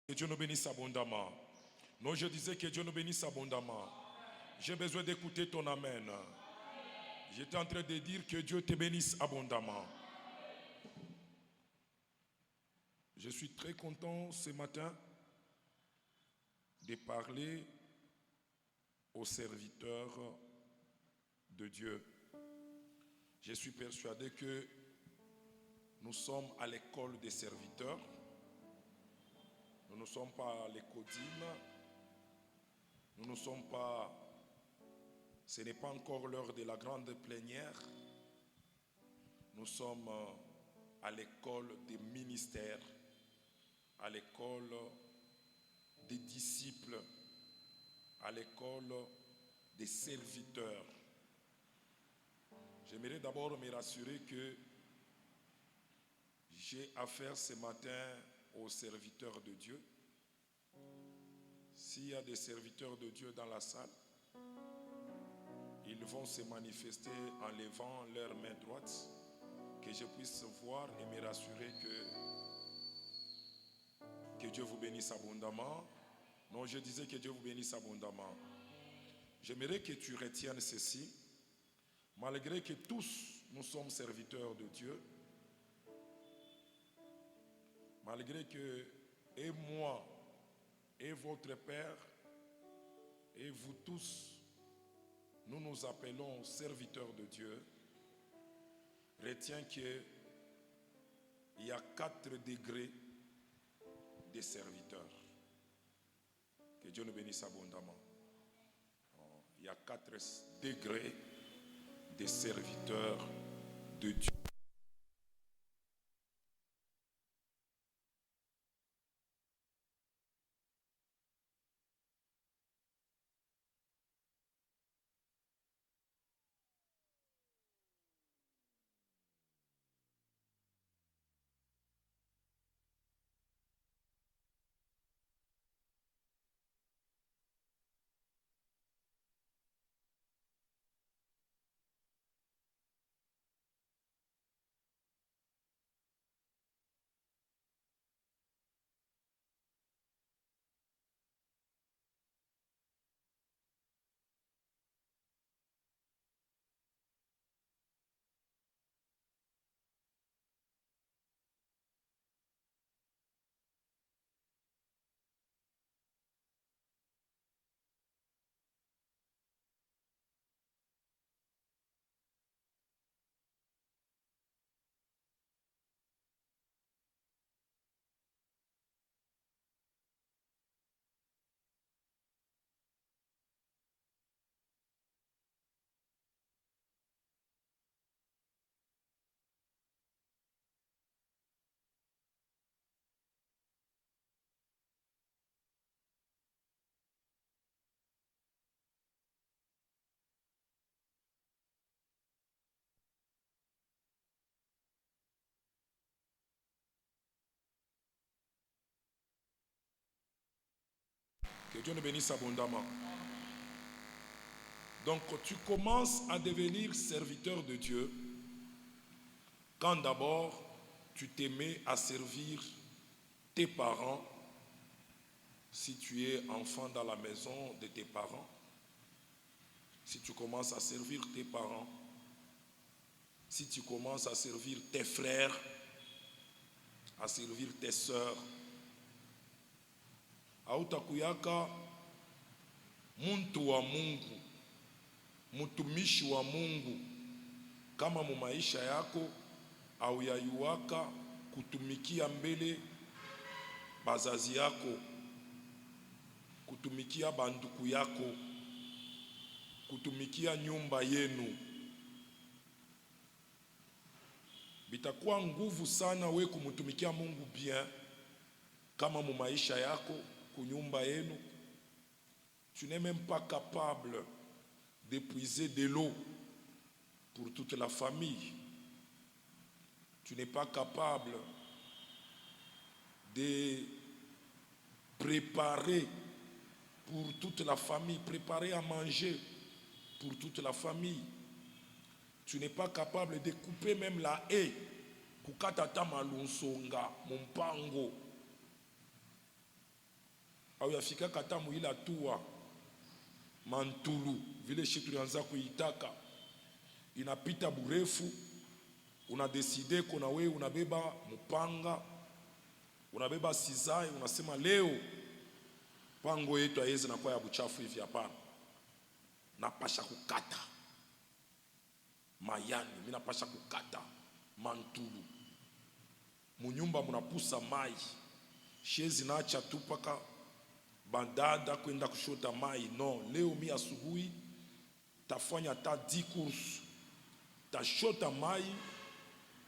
Que Dieu nous bénisse abondamment. Non, je disais que Dieu nous bénisse abondamment. J'ai besoin d'écouter ton amen. J'étais en train de dire que Dieu te bénisse abondamment. Je suis très content ce matin de parler aux serviteurs de Dieu. Je suis persuadé que nous sommes à l'école des serviteurs. Nous ne sommes pas à l'écodime. Nous ne sommes pas... Ce n'est pas encore l'heure de la grande plénière. Nous sommes à l'école des ministères, à l'école des disciples, à l'école des serviteurs. J'aimerais d'abord me rassurer que j'ai affaire ce matin aux serviteurs de Dieu. S'il y a des serviteurs de Dieu dans la salle, ils vont se manifester en levant leur main droite, que je puisse voir et me rassurer que Dieu vous bénisse abondamment. Non, je disais que Dieu vous bénisse abondamment. J'aimerais que tu retiennes ceci. Malgré que tous nous sommes serviteurs de Dieu, malgré que et moi et votre Père et vous tous, nous nous appelons serviteurs de Dieu, retiens qu'il y a 4 degrés de serviteurs. Que Dieu nous bénisse abondamment. Il y a 4 degrés de serviteurs de Dieu. Que Dieu nous bénisse abondamment. Donc tu commences à devenir serviteur de Dieu quand d'abord tu te mets à servir tes parents, si tu es enfant dans la maison de tes parents, si tu commences à servir tes parents, si tu commences à servir tes frères, à servir tes sœurs, hautakuyaka muntu wa Mungu, mtumishi wa Mungu, kama mu maisha yako auyayuaka kutumikia mbele bazazi yako, kutumikia banduku yako, kutumikia nyumba yenu. Bitakuwa nguvu sana we kumutumikia Mungu bien kama mu maisha yako, kunyumba yenu, tu n'es même pas capable d'épuiser de l'eau pour toute la famille. Tu n'es pas capable de préparer pour toute la famille, préparer à manger pour toute la famille. Tu n'es pas capable de couper même la haie, kukatata malonsonga, mumpango. au yafika kata muila tuwa Mantulu vile shitu yanza kuitaka inapita burefu, unadeside kona we unabeba mpanga, unabeba sizai, unasema leo pango yetu haiwezi na kwa ya buchafu hivi hapana. Napasha kukata mayani, mimi napasha kukata Mantulu. Munyumba munapusa mai, shezi naacha tu paka bandada kwenda kushota mai. No, leo mi asubuhi tafanya ta 10 courses, ta shota mai,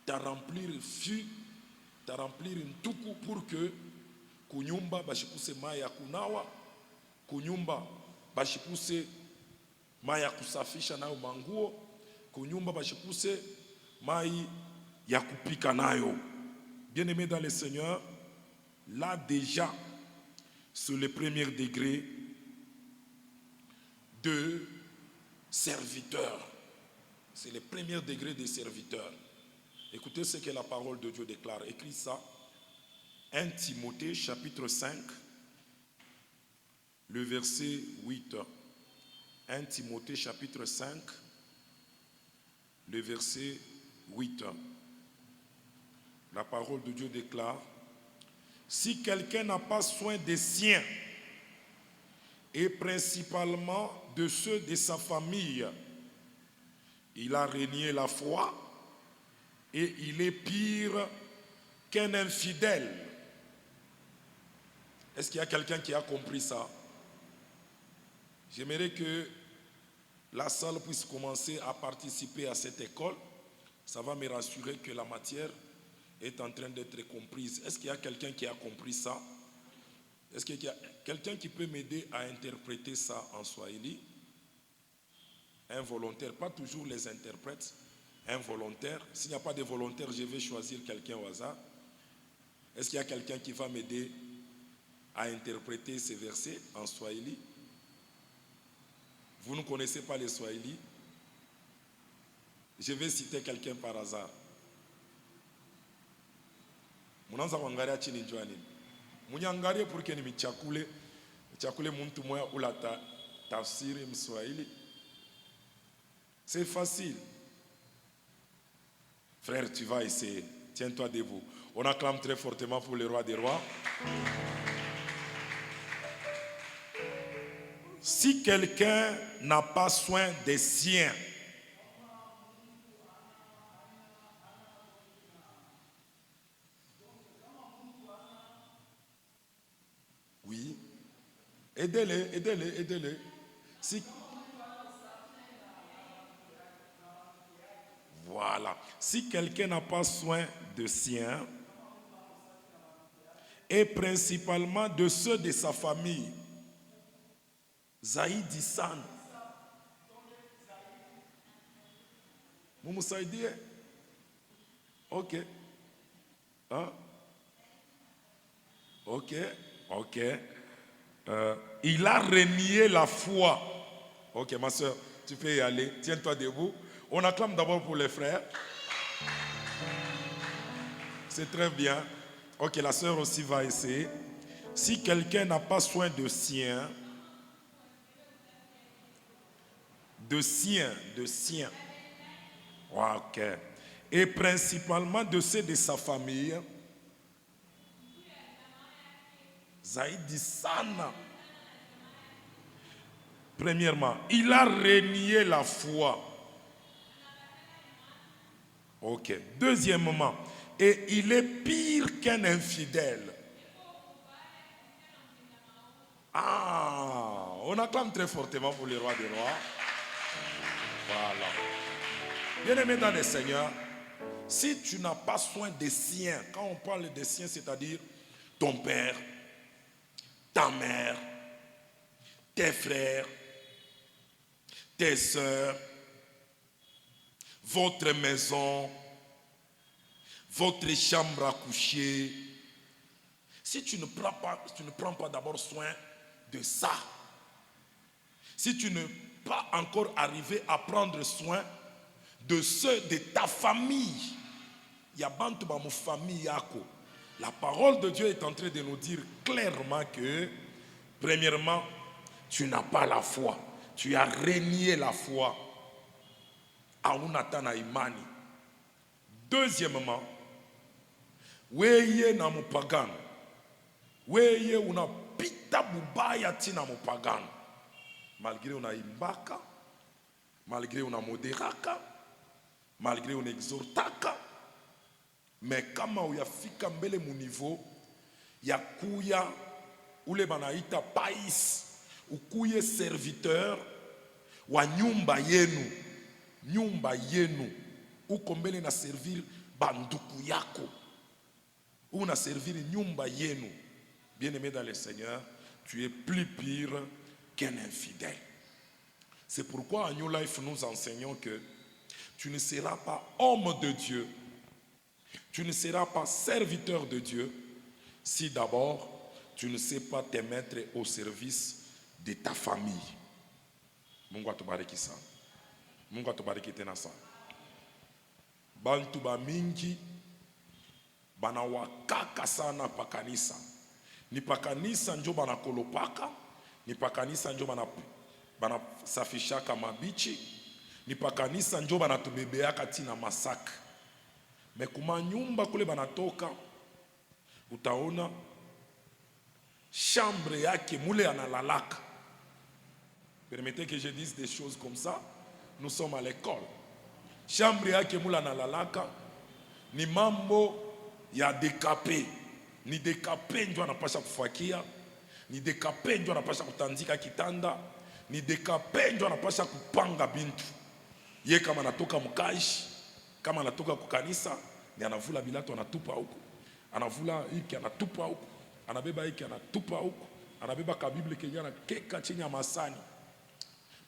ta remplir fût, ta remplir ntuku pour que kunyumba bashipuse mai ya kunawa, kunyumba bashipuse mai ya kusafisha nayo manguo, kunyumba bashipuse mai ya kupika nayo. Bien-aimés dans le Seigneur, là déjà sur le premier degré de serviteur. C'est le premier degré de serviteur. Écoutez ce que la parole de Dieu déclare. Écrit ça. 1 Timothée chapitre 5, le verset 8. 1 Timothée chapitre 5, le verset 8. La parole de Dieu déclare: si quelqu'un n'a pas soin des siens, et principalement de ceux de sa famille, il a renié la foi et il est pire qu'un infidèle. Est-ce qu'il y a quelqu'un qui a compris ça? J'aimerais que la salle puisse commencer à participer à cette école. Ça va me rassurer que la matière est en train d'être comprise. Est-ce qu'il y a quelqu'un qui a compris ça? Est-ce qu'il y a quelqu'un qui peut m'aider à interpréter ça en Swahili? Un volontaire, pas toujours les interprètes, un volontaire. S'il n'y a pas de volontaire, je vais choisir quelqu'un au hasard. Est-ce qu'il y a quelqu'un qui va m'aider à interpréter ces versets en Swahili? Vous ne connaissez pas les Swahili? Je vais citer quelqu'un par hasard. Munanza kuangalia chini njua nini? Munyangalie porque ni michakule muntu moya ula tafsiri mswahili. C'est facile. Frère, tu vas essayer. Tiens-toi debout. On acclame très fortement pour le roi des rois. Si quelqu'un n'a pas soin des siens, oui, aidez-les. Voilà. Si quelqu'un n'a pas soin de siens, et principalement de ceux de sa famille, zaidi sana. Mumusaidie? Ok. Hein? Ok. Il a renié la foi. Ok, ma soeur, tu peux y aller. Tiens-toi debout. On acclame d'abord pour les frères. C'est très bien. Ok, la soeur aussi va essayer. Si quelqu'un n'a pas soin de siens, ok, et principalement de ceux de sa famille, zaidi sana. Premièrement, il a renié la foi. Ok. Deuxièmement, et il est pire qu'un infidèle. Ah, on acclame très fortement pour le roi des rois. Voilà. Bien-aimé dans le Seigneur, si tu n'as pas soin des siens, quand on parle des siens, c'est-à-dire ton père, ta mère, tes frères, tes sœurs, votre maison, votre chambre à coucher. Si tu ne prends pas d'abord soin de ça, si tu n'es pas encore arrivé à prendre soin de ceux de ta famille, la parole de Dieu est en train de nous dire clairement que Premièrement, tu n'as pas la foi. Tu as renié la foi. Aunata na imani. Deuxièmement, weye na mupagano. Weye unapita bubaya tina mupagano. Malgré unaimbaka, malgré unamoderaka, malgré unexhortaka, mais kama uyafika mbele mu niveau ya kuya ule banaita pais, ukuye serviteur wa nyumba yenu, uko mbele na servir banduku yako, una servir nyumba yenu. Bien-aimé dans le Seigneur, tu es plus pire qu'un infidèle. C'est pourquoi à New Life nous enseignons que tu ne seras pas homme de Dieu, tu ne seras pas serviteur de Dieu si d'abord tu ne sais pas te mettre au service de ta famille. Mungu atubariki sana. Mungu atubariki tena sana. Bantu ba mingi banawakaka sana pa kanisa. Ni pa kanisa njo banakolopaka, ni pa kanisa njo banasafishaka mabichi, ni pa kanisa njo banatubebeaka tina masaka. Me kuma nyumba kule banatoka, utaona chambre yake mule analalaka. Permettez que je dise des choses comme ça. Nous sommes à l'école. Chambre yake mule analalaka ni mambo ya dekape. Ni dekape ndio anapasha kufakia, ni dekape ndio anapasha kutandika kitanda, ni dekape ndio anapasha kupanga bintu. Ye kama anatoka mkaji, kama anatoka kukanisa, ni anavula bilato anatupa huko. Anavula hiki anatupa huko. Anabeba hiki anatupa huko. Anabeba kabibli kenye anakeka chini ya masani.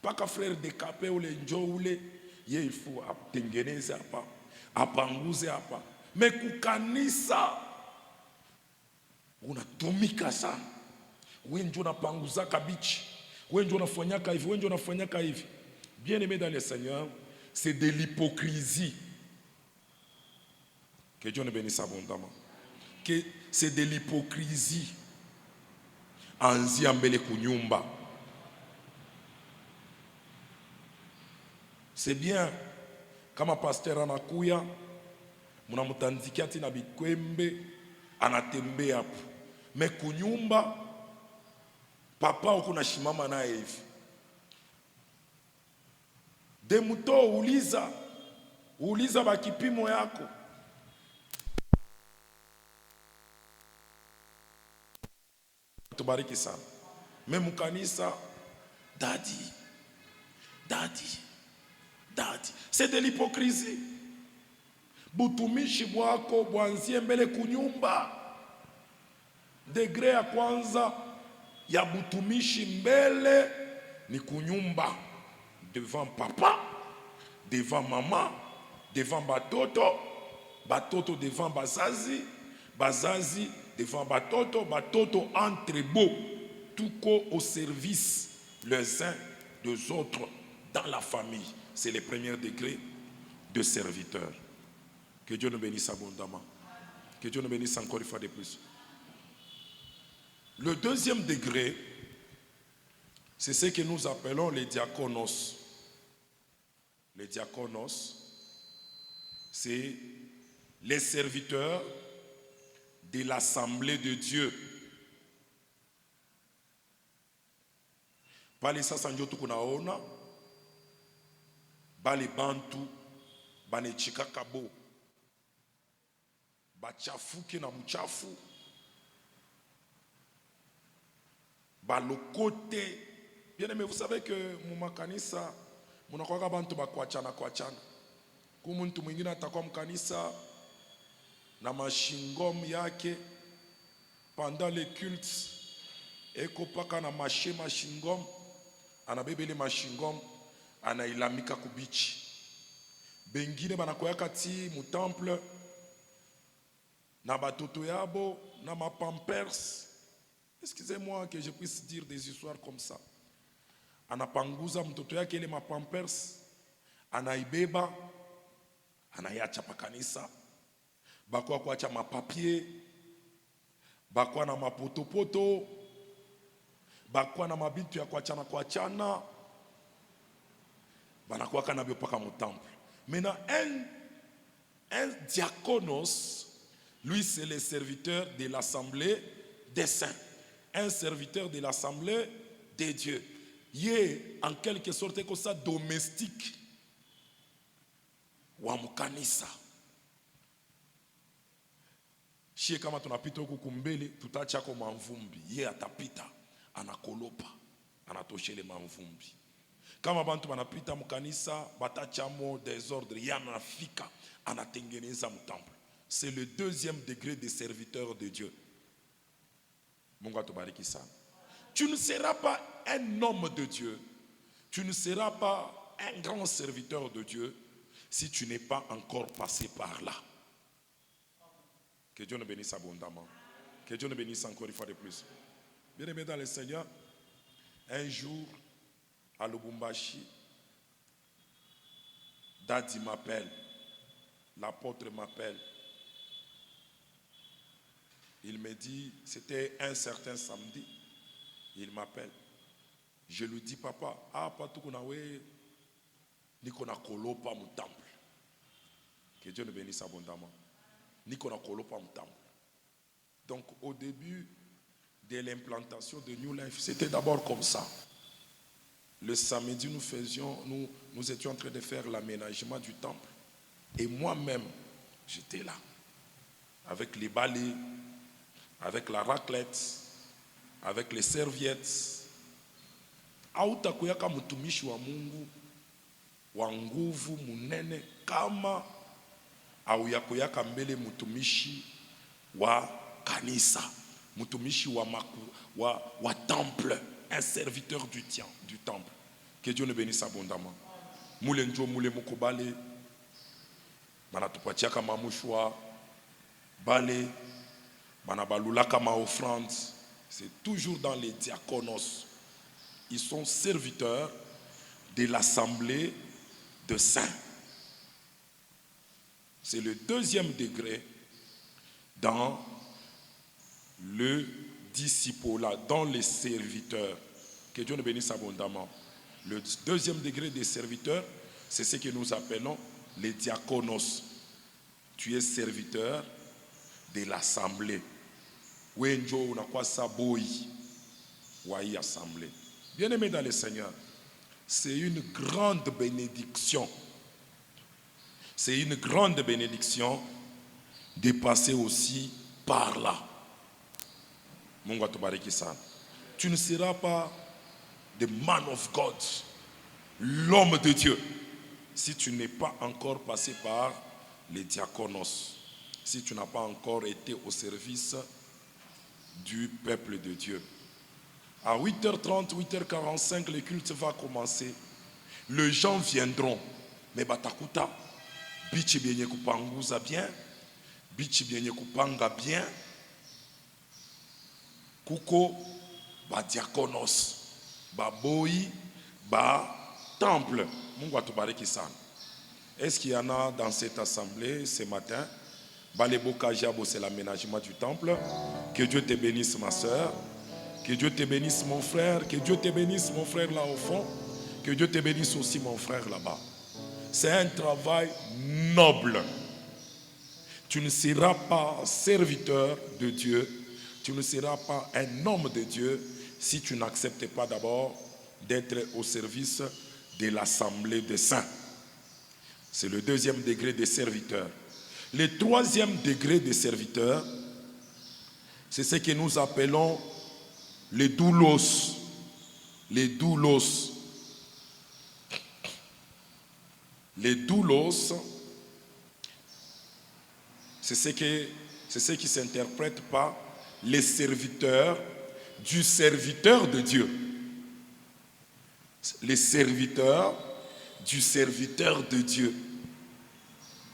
Paka frère dekape ule njo ule, ye il faut atengeneze hapa, apanguze hapa. Me kukanisa unatumika sana. Wewe ndio unapanguzaka bichi, wewe ndio unafanyaka hivi, wewe ndio unafanyaka hivi. Bien-aimé dans le Seigneur, c'est de l'hypocrisie. Que Dieu nous bénisse abondamment. Que c'est de l'hypocrisie. Anzia mbele kunyumba. C'est bien kama pasteur anakuya, munamutandikia tina bikwembe, anatembea hapo. Me kunyumba papa ukuna shimama naye hivi. Demuto uliza bakipimo yako. Tubariki sana. Me mukanisa daddy. C'est de l'hypocrisie. Butumishi bwako bwanzie mbele kunyumba. Degré ya kwanza ya butumishi mbele ni kunyumba. Devant papa, devant maman, devant batoto, batoto devant bazazi, bazazi devant batoto, batoto entre beaux, tout au service les uns des autres dans la famille. C'est le premier degré de serviteur. Que Dieu nous bénisse abondamment. Que Dieu nous bénisse encore une fois de plus. Le deuxième degré, c'est ce que nous appelons les diaconos. Les diaconos, c'est les serviteurs de l'assemblée de Dieu. Pale sasa ndio tukunaona bale bantu banechika kabo bachafuke na mchafu balokote. Bien aimé, vous savez que mumakanisa munakwaka bantu bakwachana. Kumu mtu mwingine atakuwa mkanisa na mashingom yake pendant les cultes, eko paka na mashingom, anabebele mashingom, anailamika kubichi. Bengine banakoyaka ti mu temple na batoto yabo na ma pampers. Excusez-moi que je puisse dire des histoires comme ça. Anapanguza mtoto yake ile ma pampers, anaibeba, anayacha pa kanisa. Bakwa kuacha mapapier, bakwa na mapotopoto, bakwa na mabitu ya kuachana banakuwaka na biopaka mu temple. Maintenant un diaconos, lui c'est le serviteur de l'assemblée des saints, un serviteur de l'assemblée des dieux. Yé en quelque sorte comme ça domestique wa mukanisa. Shie kama tunapita huku kumbele tutacha kwa mamvumbi, ye atapita anakolopa anatoshele mamvumbi. Kama bantu banapita mukanisa batachamo désordre, ye anafika anatengeneza mu temple. C'est le deuxième degré de serviteur de Dieu. Mungu atubariki sana. Tu ne seras pas un homme de Dieu, tu ne seras pas un grand serviteur de Dieu si tu n'es pas encore passé par là. Que Dieu nous bénisse abondamment. Que Dieu nous bénisse encore une fois de plus. Bien aimé dans le Seigneur, un jour à Lubumbashi, Dadi m'appelle, l'apôtre m'appelle. Il me dit, c'était un certain samedi, il m'appelle. Je lui dis, papa, nikona kolopa mu temple. Que Dieu nous bénisse abondamment. Nikona kolopa mu temple. Donc au début de l'implantation de New Life, c'était d'abord comme ça. Le samedi, nous étions en train de faire l'aménagement du temple. Et moi-même, j'étais là. Avec les balais, avec la raclette, avec les serviettes. Auta kuyaka mutumishi wa Mungu wa nguvu munene kama au ya kuyaka mbele mutumishi wa kanisa, mutumishi wa temple, un serviteur du temple. Que Dieu nous bénisse abondamment. Mule njo mule mukubale, banatupatia kama mushwa, bale, banabalula kama offrande. C'est toujours dans les diaconos. Ils sont serviteurs de l'assemblée de saints. C'est le deuxième degré dans le disciple-là, dans les serviteurs. Que Dieu nous bénisse abondamment. Le deuxième degré des serviteurs, c'est ce que nous appelons les diaconos. Tu es serviteur de l'assemblée. Wenjo unakuwa saboi wa hii assemblée. Bien-aimés dans le Seigneur, c'est une grande bénédiction. C'est une grande bénédiction de passer aussi par là. Mungu atubariki sana. Tu ne seras pas the man of God, l'homme de Dieu, si tu n'es pas encore passé par les diaconos, si tu n'as pas encore été au service du peuple de Dieu. À 8h30, 8h45, le culte va commencer. Les gens viendront. Mais batakuta, bichi bienye kupanguza bien, bichi bienye kupanga bien, kuko ba diaconos, ba boi, ba temple. Mungu atubariki sana. Est-ce qu'il y en a dans cette assemblée ce matin? Baleboka Jabo, c'est l'aménagement du temple. Que Dieu te bénisse, ma soeur. Que Dieu te bénisse, mon frère. Que Dieu te bénisse, mon frère, là au fond. Que Dieu te bénisse aussi, mon frère, là-bas. C'est un travail noble. Tu ne seras pas serviteur de Dieu. Tu ne seras pas un homme de Dieu si tu n'acceptes pas d'abord d'être au service de l'assemblée des saints. C'est le deuxième degré des serviteurs. Le troisième degré des serviteurs, c'est ce que nous appelons les doulos. Les doulos. Les doulos, c'est ce qui s'interprète par les serviteurs du serviteur de Dieu. Les serviteurs du serviteur de Dieu.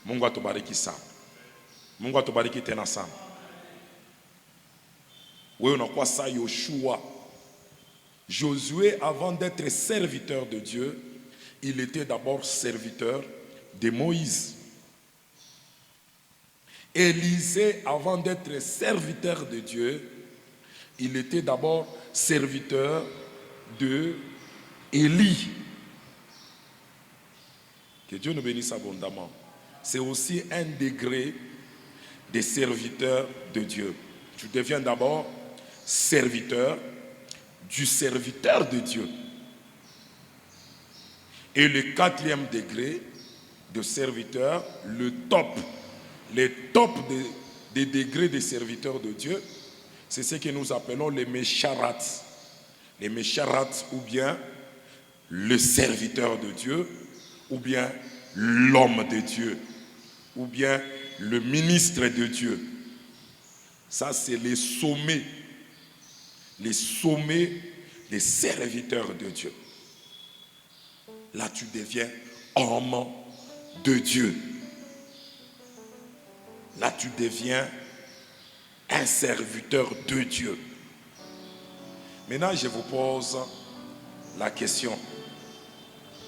Mungu atubariki sana. Mungu atubariki tena sana. Wewe unakuwa sa Yoshua. Josué, avant d'être serviteur de Dieu, il était d'abord serviteur de Moïse. Élisée, avant d'être serviteur de Dieu, il était d'abord serviteur de Élie. Que Dieu nous bénisse abondamment. C'est aussi un degré des serviteurs de Dieu. Tu deviens d'abord serviteur du serviteur de Dieu. Et le 4e degré de serviteur, le top, les tops des degrés des serviteurs de Dieu, c'est ce que nous appelons les Mesharats. Les Mesharats, ou bien le serviteur de Dieu, ou bien l'homme de Dieu, ou bien le ministre de Dieu. Ça, c'est les sommets des serviteurs de Dieu. Là, tu deviens homme de Dieu. Là, tu deviens un serviteur de Dieu. Maintenant, je vous pose la question.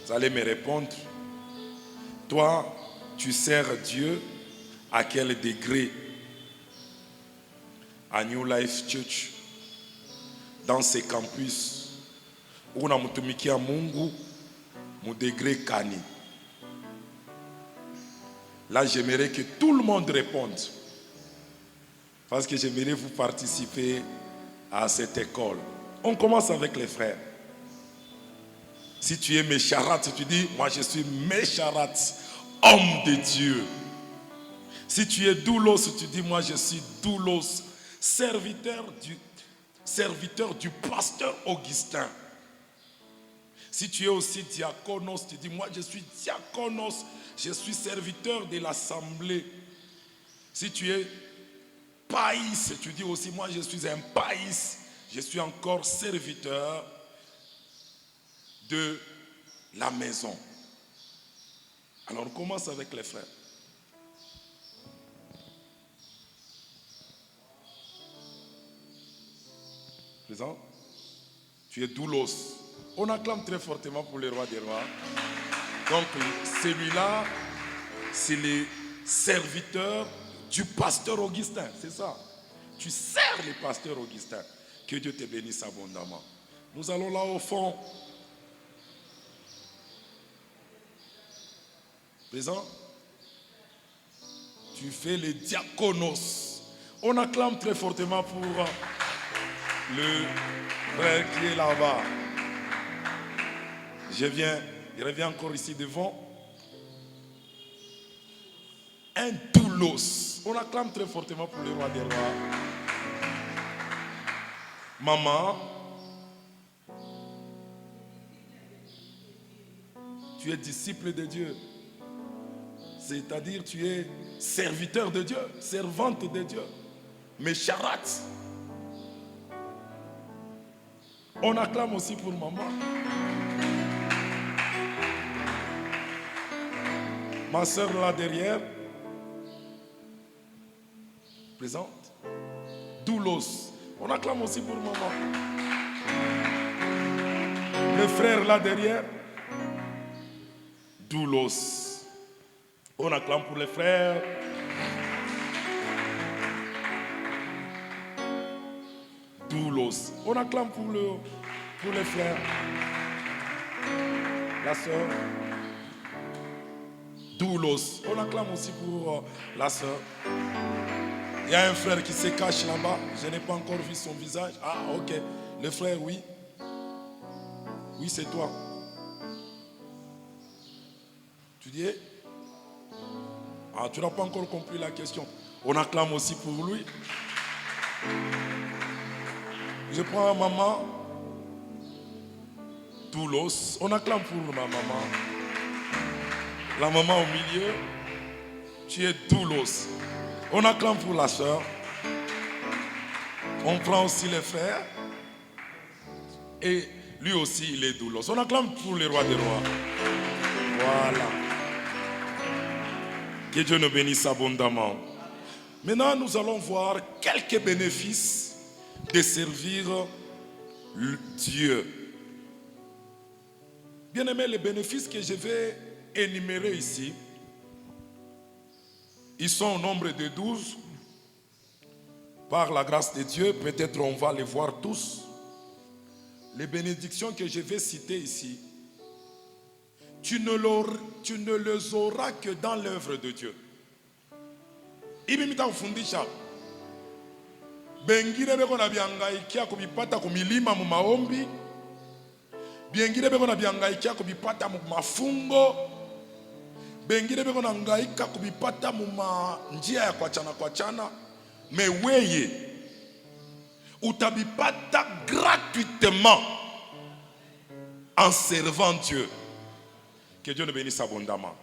Vous allez me répondre. Toi, tu sers Dieu à quel degré? À New Life Church, dans ces campus, où on a mutumikia Mungu, mon degré Kani. Là, j'aimerais que tout le monde réponde. Parce que j'aimerais vous participer à cette école. On commence avec les frères. Si tu es Mesharat, tu dis, moi je suis Mesharat, homme de Dieu. Si tu es Doulos, tu dis, moi je suis Doulos, serviteur du pasteur Augustin. Si tu es aussi diaconos, tu dis, moi je suis diaconos, je suis serviteur de l'assemblée. Si tu es païs, tu dis aussi, moi je suis un païs, je suis encore serviteur de la maison. Alors on commence avec les frères. Présent? Tu es doulos. On acclame très fortement pour le roi des rois. Donc celui-là, c'est le serviteur du pasteur Augustin, c'est ça. Tu sers le pasteur Augustin. Que Dieu te bénisse abondamment. Nous allons là au fond. Présent? Tu fais le diaconos. On acclame très fortement pour le frère qui est là-bas. Je reviens encore ici devant. Un doulos. On acclame très fortement pour le roi des rois. Maman, tu es disciple de Dieu. C'est-à-dire tu es serviteur de Dieu, servante de Dieu. Mais charat. On acclame aussi pour maman. Ma soeur là derrière, présente. Doulos. On acclame aussi pour maman. Le frère là derrière, doulos. On acclame pour les frères. Doulos. On acclame pour les frères. La soeur. Doulos. On acclame aussi pour la soeur. Il y a un frère qui se cache là-bas. Je n'ai pas encore vu son visage. Ah, ok. Le frère, oui. Oui, c'est toi. Tu dis? Ah, tu n'as pas encore compris la question. On acclame aussi pour lui. Je prends maman. Doulos. On acclame pour ma maman. La maman au milieu. Tu es doulos. On acclame pour la soeur. On prend aussi les frères. Et lui aussi, il est doulos. On acclame pour le roi des rois. Voilà. Que Dieu nous bénisse abondamment. Maintenant, nous allons voir quelques bénéfices de servir Dieu. Bien aimé, les bénéfices que je vais énumérer ici, ils sont au nombre de 12. Par la grâce de Dieu, peut-être on va les voir tous. Les bénédictions que je vais citer ici, tu ne les auras que dans l'œuvre de Dieu. Ibimita kufundisha bengine beko na biangaikia kubipata kumilima mu maombi, bengine beko na biangaikia kubipata mu mafungo, bengine beko na ngaika kubipata mu njia ya kwachana, meweye utabipata gratuitement en servant Dieu. Que Dieu le bénisse abondamment.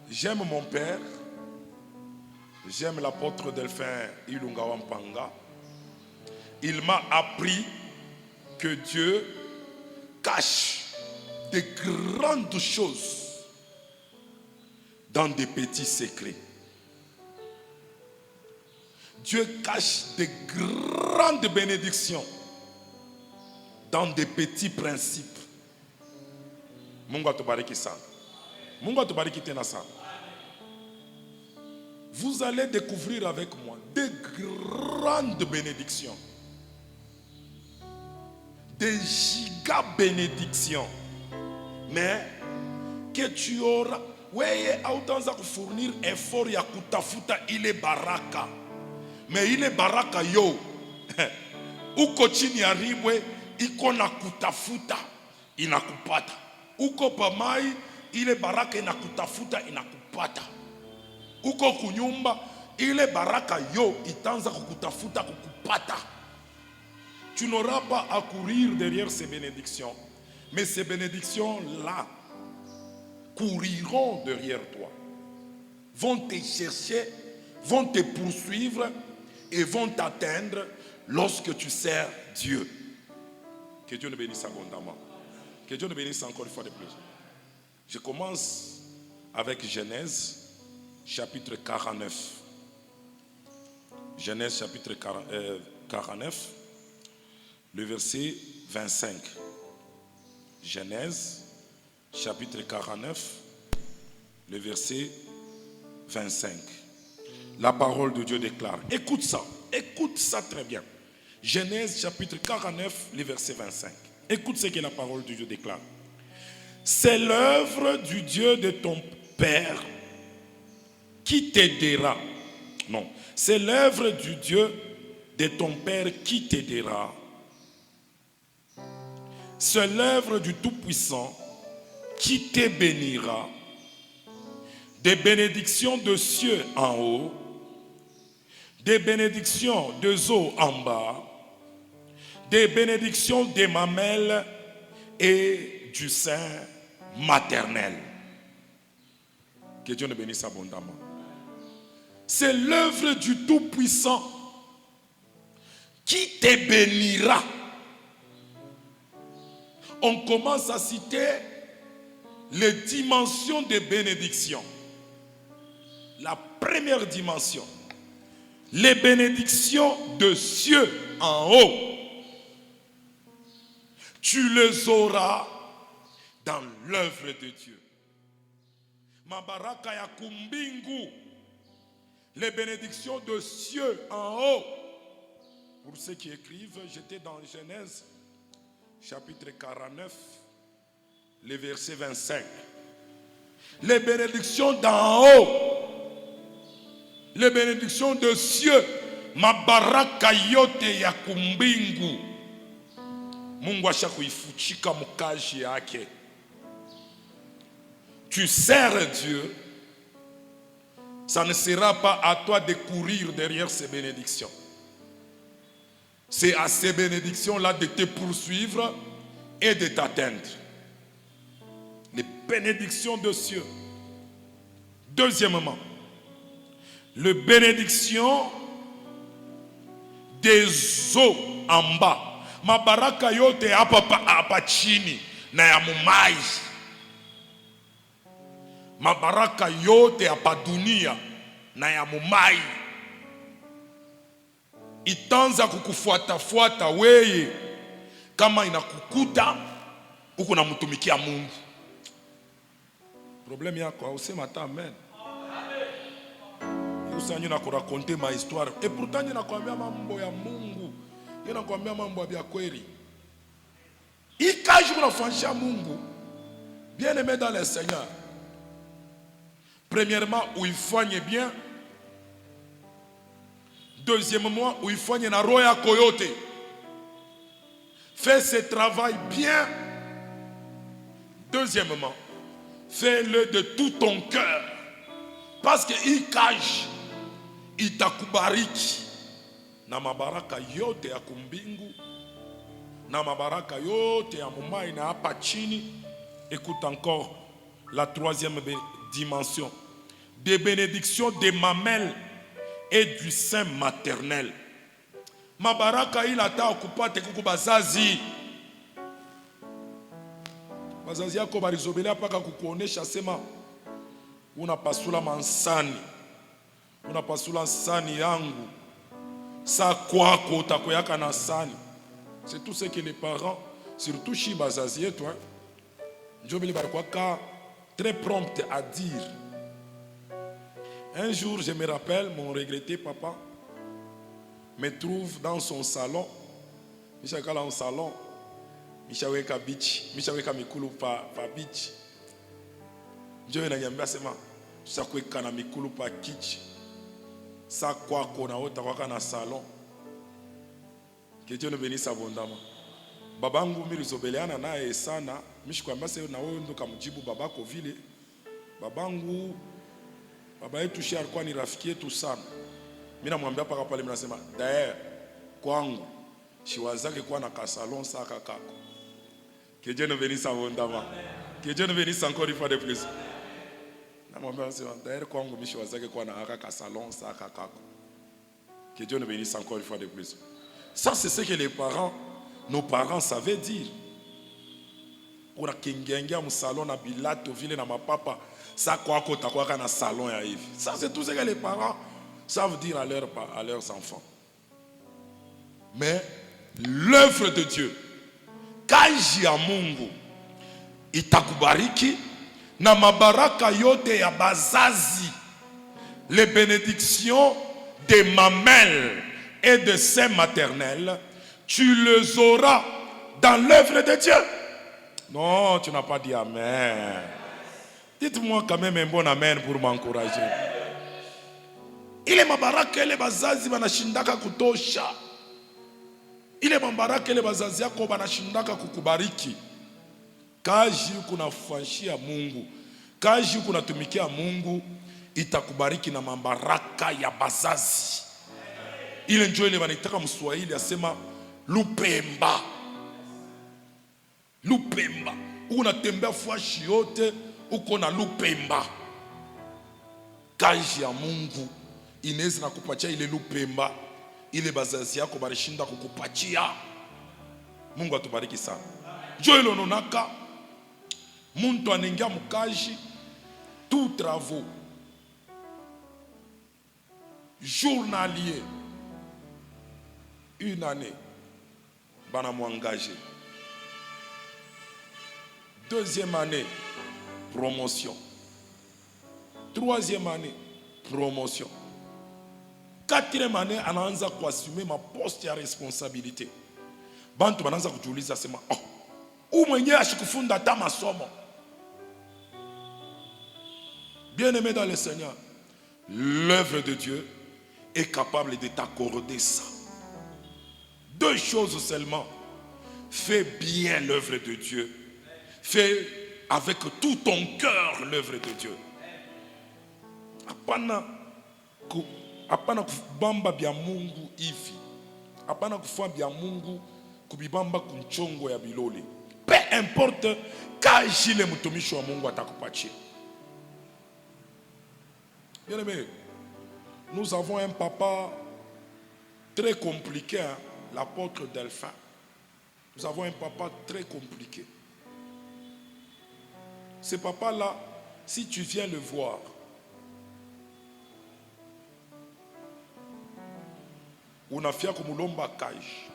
J'aime mon père, j'aime l'apôtre Delphin Ilunga Wampanga. Il m'a appris que Dieu cache de grandes choses dans des petits secrets. Dieu cache de grandes bénédictions dans des petits principes. Mungu atubariki sana. Mungu atubariki tena sana. Vous allez découvrir avec moi de grandes bénédictions. Des giga bénédictions. Mais que tu auras. Weye autanza kufournir effort ya kutafuta ile baraka. Mais ile baraka yo. Uko chini ya ribwe iko na kutafuta inakupata. Uko pamai ile baraka inakutafuta inakupata. Uko kunyumba ile baraka yo itanza kukutafuta kukupata. Tu n'auras pas à courir derrière ces bénédictions, mais ces bénédictions-là couriront derrière toi, vont te chercher, vont te poursuivre et vont t'atteindre lorsque tu sers Dieu. Que Dieu nous bénisse abondamment. Que Dieu nous bénisse encore une fois de plus. Je commence avec Genèse, chapitre 49. Genèse, chapitre 49, le verset 25. Genèse, chapitre 49, le verset 25. La parole de Dieu déclare. Écoute ça très bien. Genèse, chapitre 49, le verset 25. Écoute ce que la parole de Dieu déclare. C'est l'œuvre du Dieu de ton Père qui t'aidera. Non, c'est l'œuvre du Dieu de ton Père qui t'aidera. C'est l'œuvre du Tout-Puissant qui te bénira. Des bénédictions de cieux en haut, des bénédictions de eaux en bas, des bénédictions des mamelles et du sein maternel. Que Dieu nous bénisse abondamment. C'est l'œuvre du Tout-Puissant qui te bénira. On commence à citer les dimensions de bénédiction. La première dimension, les bénédictions de cieux en haut. Tu les auras dans l'œuvre de Dieu. Mabaraka ya kumbingu, les bénédictions de cieux en haut. Pour ceux qui écrivent, j'étais dans Genèse, chapitre 49, le verset 25. Les bénédictions d'en haut, les bénédictions de cieux, mabaraka yote ya kumbingu. Mungu asha kuifuchika mukaji yake. Tu sers Dieu, ça ne sera pas à toi de courir derrière ces bénédictions. C'est à ces bénédictions-là de te poursuivre et de t'atteindre. Les bénédictions de cieux. Deuxièmement, les bénédictions des eaux en bas. Mabaraka yote hapa chini na ya mumai. Mabaraka yote hapa dunia na ya mumai. Itanza kukufuata weye kama inakukuta uko na mtumikia Mungu. Problème yako usema hata amen. sasa nyinyi nakurakonte ma histoire. Et pourtant nyinyi nakwambia mambo ya Mungu. Nyinyi nakwambia mambo ya kweli. Ikaji kunafanyia Mungu. Bien-aimé dans le Seigneur. Premièrement, où il fanye bien. Deuxièmement, où il fanye na roya koyote. Fais ce travail bien. Deuxièmement, fais-le de tout ton cœur. Parce que ikaji itakubariki na mabaraka yote ya kumbingu na mabaraka yote ya mumai na hapa chini. Écoute encore la troisième dimension. Des bénédictions des mamelles et du sein maternel. Mabaraka ilata okupate kuku bazazi. Bazazi yako barizobelea paka kukuonesha sema unapasula mansani. Unapasula nsani yangu. Sa kwako utakoyaka na sani. C'est tout ce que les parents, surtout chez bazazi yetu, Njobeli Barkwaka, très prompt à dire. Un jour, je me rappelle, mon regretté papa me trouve dans son salon. Michaka dans son salon. Mishaweka beach. Mishaweka mikulu pa beach. Njobeli na nyambia sema, sakweka na mikulu pa kitch. Sa kwako na ota kwaka na salon. Que Dieu nous bénisse abondamment. Babangu milizobeleana naye sana. Mishikwambia sasa na wewe ndo kamjibu babako vile. Babangu baba yetu shi alikuwa ni rafiki yetu sana. Mimi namwambia paka pale mimi nasema, "Dae kwangu shiwazake kuwa na kasalon saka kako." Que Dieu nous bénisse abondamment. Que Dieu nous bénisse encore une fois de plus. Namwambia nasema, "Dae kwangu mimi shiwazake kuwa na aka kasalon saka kako." Que Dieu nous bénisse encore une fois de plus. Ça, c'est ce que les parents, nos parents savaient dire. Pour kingengia mu salon na bilato vile na mapapa, ça quoi kota kwa na salon ya hivi. Ça c'est tout ce que les parents savent dire à leurs enfants. Mais l'œuvre de Dieu, kaji ya Mungu itakubariki na mabaraka yote ya bazazi, les bénédictions des mamelles et de sein maternel, tu les auras dans l'œuvre de Dieu. Non, tu n'as pas dit amen. Dites-moi quand même un bon amen pour m'encourager. Ile mabaraka ile bazazi banashindaka kutosha. Ile mabaraka ile bazazi yako banashindaka kukubariki. Kazi kunafanyia Mungu, kazi kunatumikia Mungu, itakubariki na mabaraka ya bazazi. Ile njoo ile banitaka Mswahili asema lupemba. Lupemba. Unatembea fashi yote uko na lupemba. Kazi ya Mungu inaweza na kupatia ile lupemba. Ile bazazi yako barishinda kukupatia. Mungu atubariki sana. Njoo ile nonaka muntu anengia mukaji tout travaux journalier une année bana m'engager. Deuxième année promotion. Troisième année promotion. Quatrième année anaanza kuassumer ma poste ya responsabilité. Bantu banaanza kujiuliza sema, "Oh, mwenyewe ashikufunda hata masomo." Bien-aimé dans le Seigneur, l'œuvre de Dieu est capable de t'accorder ça. Deux choses seulement. Fais bien l'œuvre de Dieu. Fais avec tout ton cœur l'œuvre de Dieu. Hapana kubamba bya Mungu hivi. Hapana kufanya bya Mungu kubibamba kunchongo ya bilole. Peu importe kaji le mtumishi wa Mungu atakupatia. Bien aimé, nous avons un papa très compliqué, hein, l'apôtre Delphin. Nous avons un papa très compliqué. Ce papa-là, si tu viens le voir, unafia kumulomba kaji,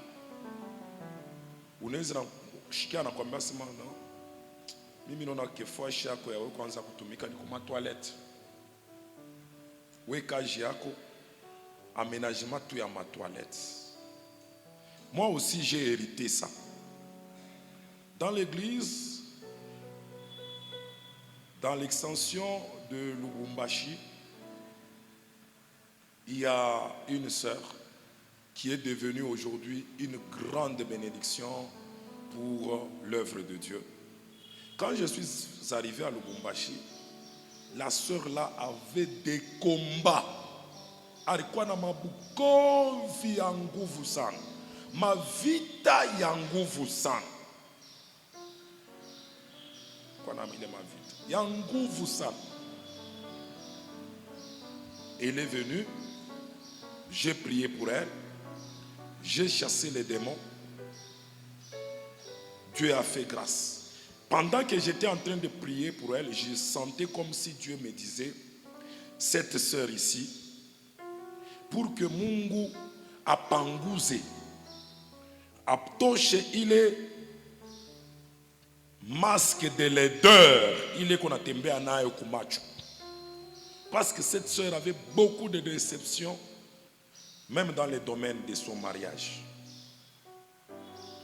unaweza kushikia na kwambia sema no, mimi naona kifua chako ya wewe kwanza kutumika ni kuma toilette. wekaji yako, aménagement tout à ma toilette. Moi aussi j'ai hérité ça. Dans l'église, dans l'extension de Lubumbashi, il y a une sœur qui est devenue aujourd'hui une grande bénédiction pour l'œuvre de Dieu. Quand je suis arrivé à Lubumbashi, la sœur là avait des combats. Alikuwa na mabukovi ya nguvu sana, mavita ya nguvu sana. Kwa na mile mavita ya nguvu sana. Elle est venue, j'ai prié pour elle, j'ai chassé les démons. Dieu a fait grâce. Pendant que j'étais en train de prier pour elle, je sentais comme si Dieu me disait, cette sœur ici, pour que Mungu apanguze, aptoche, il est masque de laideur, il est qu'on a tombé à naïo kumacho. Parce que cette sœur avait beaucoup de déceptions, même dans le domaine de son mariage.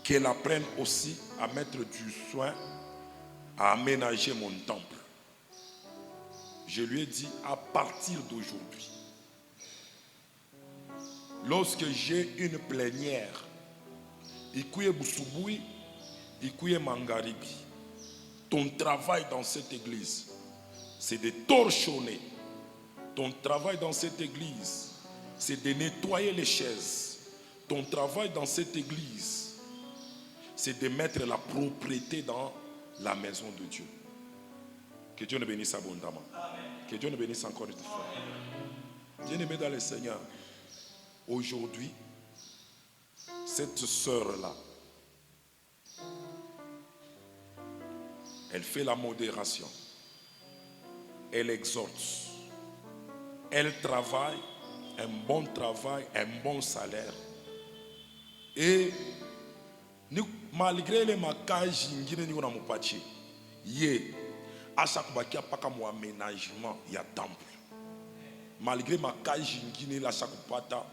Qu'elle apprenne aussi à mettre du soin, à aménager mon temple. Je lui ai dit, à partir d'aujourd'hui, lorsque j'ai une plénière, ikuye Busubuhi, ikuye Mangaribi, ton travail dans cette église, c'est de torchonner. Ton travail dans cette église, c'est de nettoyer les chaises. Ton travail dans cette église, c'est de mettre la propriété dans la maison de Dieu. Que Dieu nous bénisse abondamment. Que Dieu nous bénisse encore une fois. Bien-aimé dans le Seigneur, aujourd'hui, cette sœur-là, elle fait la modération. Elle exhorte. Elle travaille, un bon travail, un bon salaire. Et malgré les makaji ngine ni na mupachi, ye acha kubakia paka mu aménagement ya temple. Malgré makaji ngine la sakupata,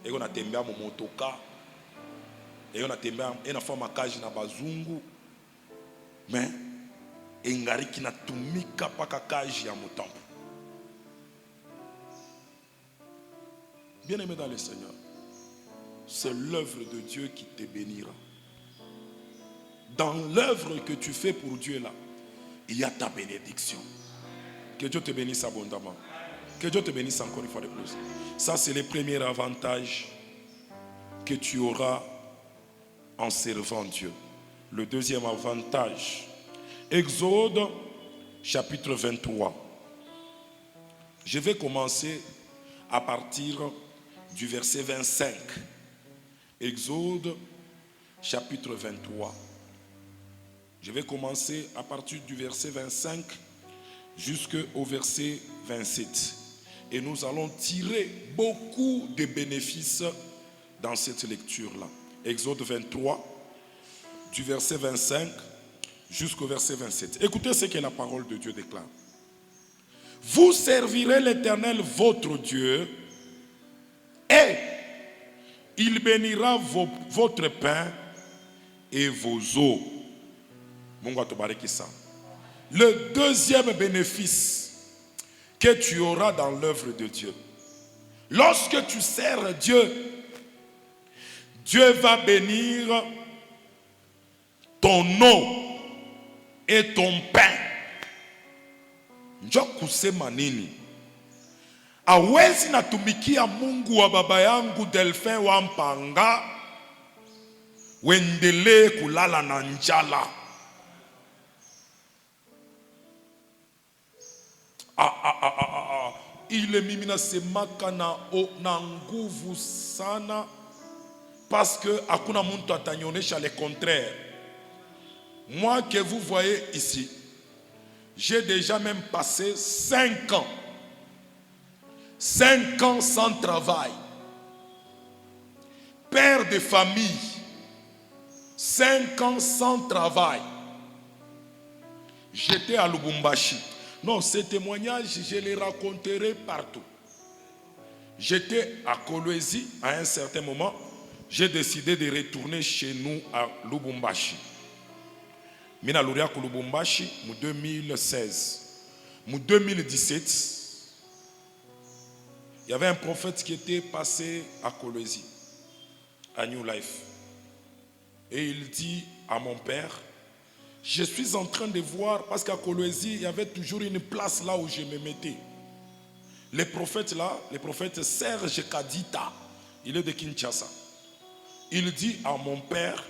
et on a tembea mu motoka, et on a tembea ena fa makaji na bazungu, mais engari kina tumika paka kaji ya mu temple. Bien-aimé dans le Seigneur, c'est l'œuvre de Dieu qui te bénira. Dans l'œuvre que tu fais pour Dieu là, il y a ta bénédiction. Que Dieu te bénisse abondamment. Que Dieu te bénisse encore une fois de plus. Ça, c'est le premier avantage que tu auras en servant Dieu. Le deuxième avantage, Exode chapitre 23. Je vais commencer à partir du verset 25. Exode chapitre 23. Je vais commencer à partir du verset 25 jusqu'au verset 27. Et nous allons tirer beaucoup de bénéfices dans cette lecture-là. Exode 23, du verset 25 jusqu'au verset 27. Écoutez ce que la parole de Dieu déclare. Vous servirez l'Éternel votre Dieu et il bénira votre pain et vos eaux. Le deuxième bénéfice que tu auras dans l'œuvre de Dieu. Lorsque tu sers Dieu, Dieu va bénir ton eau et ton pain. Njokuse manini. Awezi natumikia Mungu wa baba yangu Delphin wa Mpanga wendele kulala na njala. Ile mimi nasemaka na nguvu sana parce que hakuna muntu atanyonyesha le contraire. Moi que vous voyez ici, j'ai déjà même passé 5 ans. 5 ans sans travail. Père de famille. 5 ans sans travail. J'étais à Lubumbashi. Non, ces témoignages, je les raconterai partout. J'étais à Kolwezi à un certain moment. J'ai décidé de retourner chez nous à Lubumbashi. Mina Luria ku Lubumbashi en 2016. En 2017, il y avait un prophète qui était passé à Kolwezi, à New Life. Et il dit à mon père, je suis en train de voir, parce qu'à Kolwezi, il y avait toujours une place là où je me mettais. Les prophètes là, le prophète Serge Kadita, il est de Kinshasa. Il dit à mon père,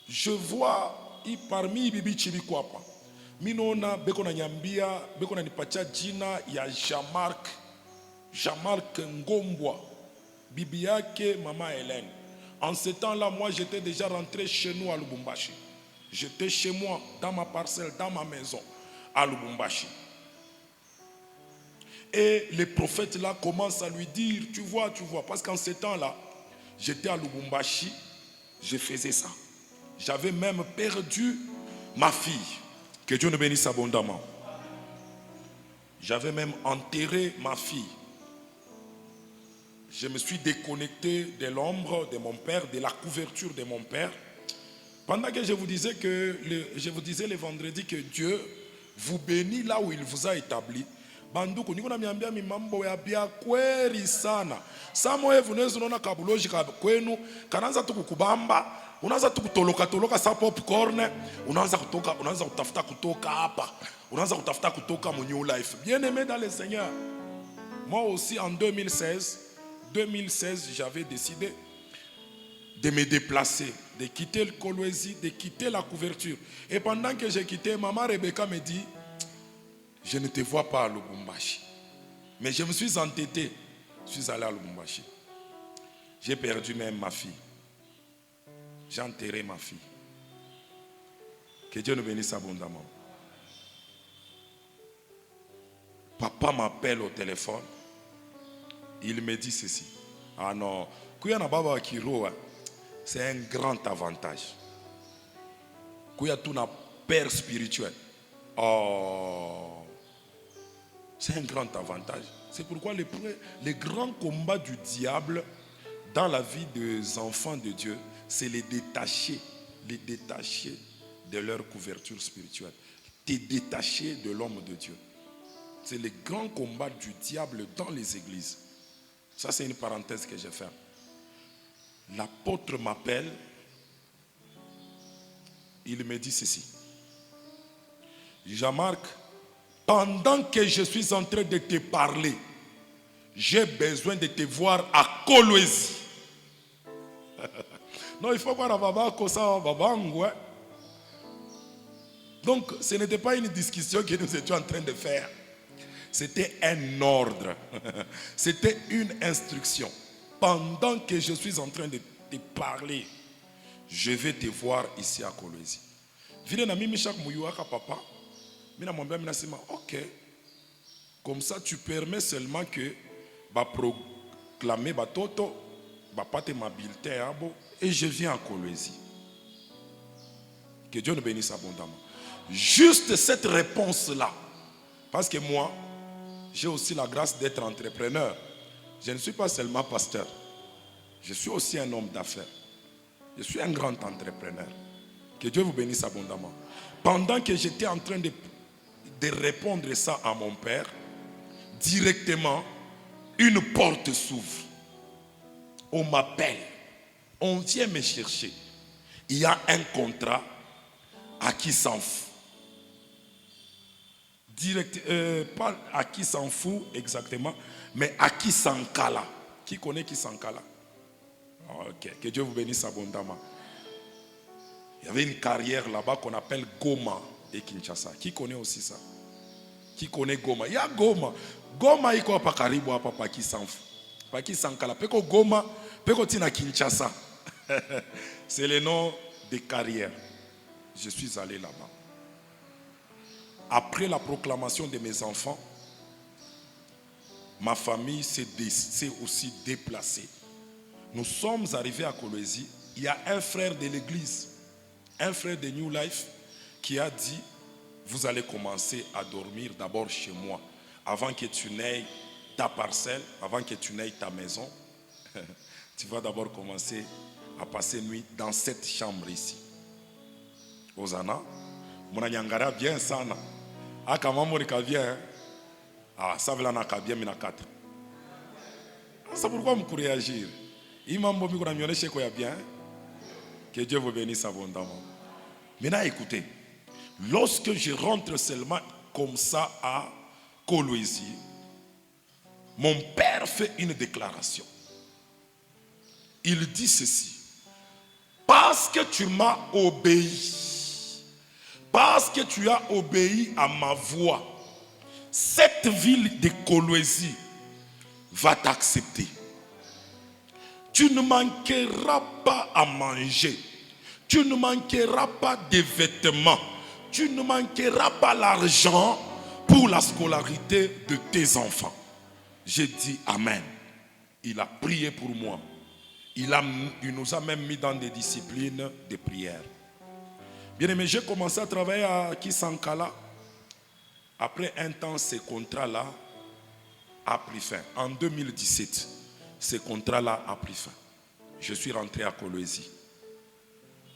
je vois parmi Bibi Chibikwapa, minona beko na nyambia, beko na nipatia jina ya Jean-Marc Ngombwa, bibi yake Maman Hélène. En ce temps-là, moi j'étais déjà rentré chez nous à Lubumbashi. J'étais chez moi, dans ma parcelle, dans ma maison, à Lubumbashi. Et les prophètes là commencent à lui dire, tu vois, parce qu'en ce temps-là, j'étais à Lubumbashi, je faisais ça. J'avais même perdu ma fille. Que Dieu nous bénisse abondamment. J'avais même enterré ma fille. Je me suis déconnecté de l'ombre de mon père, de la couverture de mon père. Pendant que je vous disais le vendredi que Dieu vous bénit là où il vous a établi. Banduku niko na miambia mimambo ya bia kweli sana. Samo evu nezo nona kabuloji kwenu kanaanza tu kukubamba, unaanza tu kutoloka sa popcorn, unaanza kutafuta kutoka hapa, unaanza kutafuta kutoka mu New Life. Bien-aimé dans le Seigneur. Moi aussi en 2016, j'avais décidé de me déplacer, de quitter le Kolwezi, de quitter la couverture. Et pendant que j'ai quitté, maman Rebecca me dit, je ne te vois pas à Lubumbashi. Mais je me suis entêté. Je suis allé à Lubumbashi. J'ai perdu même ma fille. J'ai enterré ma fille. Que Dieu nous bénisse abondamment. Papa m'appelle au téléphone. Il me dit ceci. Ah non, Kuyana Baba Kiro, c'est un grand avantage. Kuya tout na père spirituel. Oh, c'est un grand avantage. C'est pourquoi les grands combats du diable dans la vie des enfants de Dieu, c'est les détacher de leur couverture spirituelle. Te détacher de l'homme de Dieu. C'est les grands combats du diable dans les églises. Ça, c'est une parenthèse que j'ai faite. L'apôtre m'appelle. Il me dit ceci. Jean-Marc, pendant que je suis en train de te parler, j'ai besoin de te voir à Kolwezi. Non, il faut voir à Baba Kosa Babangwe. Donc, ce n'était pas une discussion que nous étions en train de faire. C'était un ordre. C'était une instruction. Pendant que je suis en train de te parler, je vais te voir ici à Kolwezi. Vile na mimi chaque muyuaka papa. Mina mwambia mina sema OK. Comme ça tu permets seulement que ba proclamer ba toto ba pate ma bulletin abo et je viens à Kolwezi. Que Dieu nous bénisse abondamment. Juste cette réponse là. Parce que moi j'ai aussi la grâce d'être entrepreneur. Je ne suis pas seulement pasteur. Je suis aussi un homme d'affaires. Je suis un grand entrepreneur. Que Dieu vous bénisse abondamment. Pendant que j'étais en train de répondre ça à mon père, directement, une porte s'ouvre. On m'appelle. On vient me chercher. Il y a un contrat à qui s'en fout. Pas à qui s'en fout exactement, mais à qui s'en cala. Qui connaît qui s'en cala? Ok, que Dieu vous bénisse abondamment. Il y avait une carrière là-bas qu'on appelle Goma et Kinshasa. Qui connaît aussi ça? Qui connaît Goma? Il y a Goma. Goma iko hapa karibu hapa pa Kisanfu. Pa Kisankala. Peko Goma, peko tina Kinshasa. C'est le nom des carrières. Je suis allé là-bas. Après la proclamation de mes enfants, ma famille s'est aussi déplacée. Nous sommes arrivés à Kolwezi. Il y a un frère de l'église, un frère de New Life, qui a dit, vous allez commencer à dormir d'abord chez moi. Avant que tu n'aies ta parcelle, avant que tu n'aies ta maison, tu vas d'abord commencer à passer nuit dans cette chambre ici. Ozana, mon nyangara bien sana. Ah, comment mon bien? Ah, ça veut dire bien mina 4. C'est pourquoi vous réagir. Imam Bobi qu'on a mis chez quoi bien? Que Dieu vous bénisse abondamment. Maintenant, écoutez. Lorsque je rentre seulement comme ça à Kolwezi, mon père fait une déclaration. Il dit ceci. Parce que tu m'as obéi, parce que tu as obéi à ma voix, cette ville de Kolwezi va t'accepter. Tu ne manqueras pas à manger. Tu ne manqueras pas de vêtements. Tu ne manqueras pas l'argent pour la scolarité de tes enfants. J'ai dit Amen. Il a prié pour moi. Il nous a même mis dans des disciplines de prière. Bien aimé, j'ai commencé à travailler à Kisankala. Après un temps, ce contrat-là a pris fin. En 2017, ce contrat-là a pris fin. Je suis rentré à Kolwezi.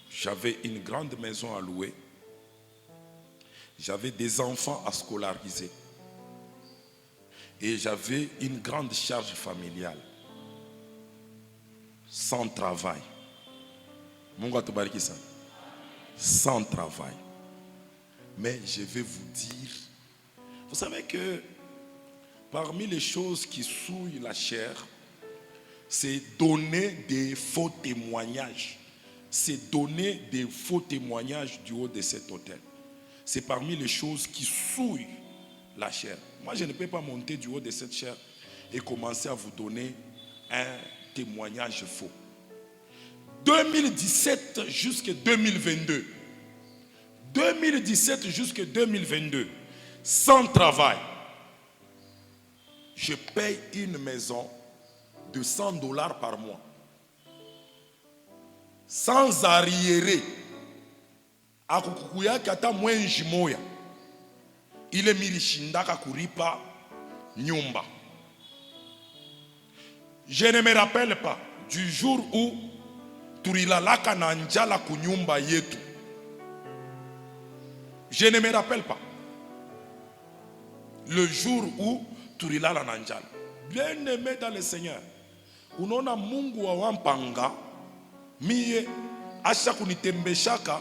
J'avais une grande maison à louer. J'avais des enfants à scolariser. Et j'avais une grande charge familiale. Sans travail. Sans travail. Mais je vais vous dire, vous savez que parmi les choses qui souillent la chair, c'est donner des faux témoignages. C'est donner des faux témoignages du haut de cet hôtel. C'est parmi les choses qui souillent la chair. Moi, je ne peux pas monter du haut de cette chair et commencer à vous donner un témoignage faux. 2017 jusqu'à 2022. 2017 jusqu'à 2022. Sans travail. Je paye une maison de $100 par mois. Sans arriéré. Akukukuya kata mwenji moya. Ile milishindaka kuripa nyumba. Je ne me rappelle pas du jour où turilalaka na njala kunyumba yetu. Je ne me rappelle pas. Le jour où turilala na njala. Bien aimé dans le Seigneur. Unaona Mungu wa wampanga mie asha kunitembeshaka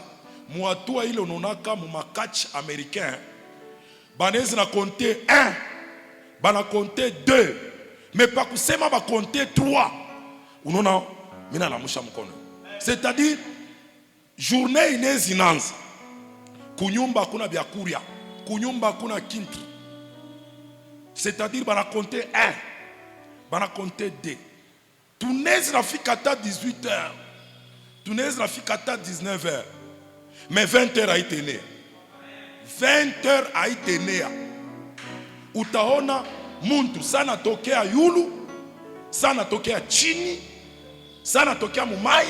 muatua ile unonaka mu makatch américain. Banezi na compter 1, bana compter 2, mais pas kusema ba compter 3. Unaona mina namusha mkono. C'est-à-dire journée inezi nanza. Kunyumba kuna byakuria, kunyumba kuna kintu. C'est-à-dire bana compter 1, bana compter 2. Tunezi nafika ta 18h. Tunezi nafika ta 19h. Mais 20h a été né. 20h a été né. Utaona muntu sana tokea yulu, sana tokea chini, sana tokea mumai,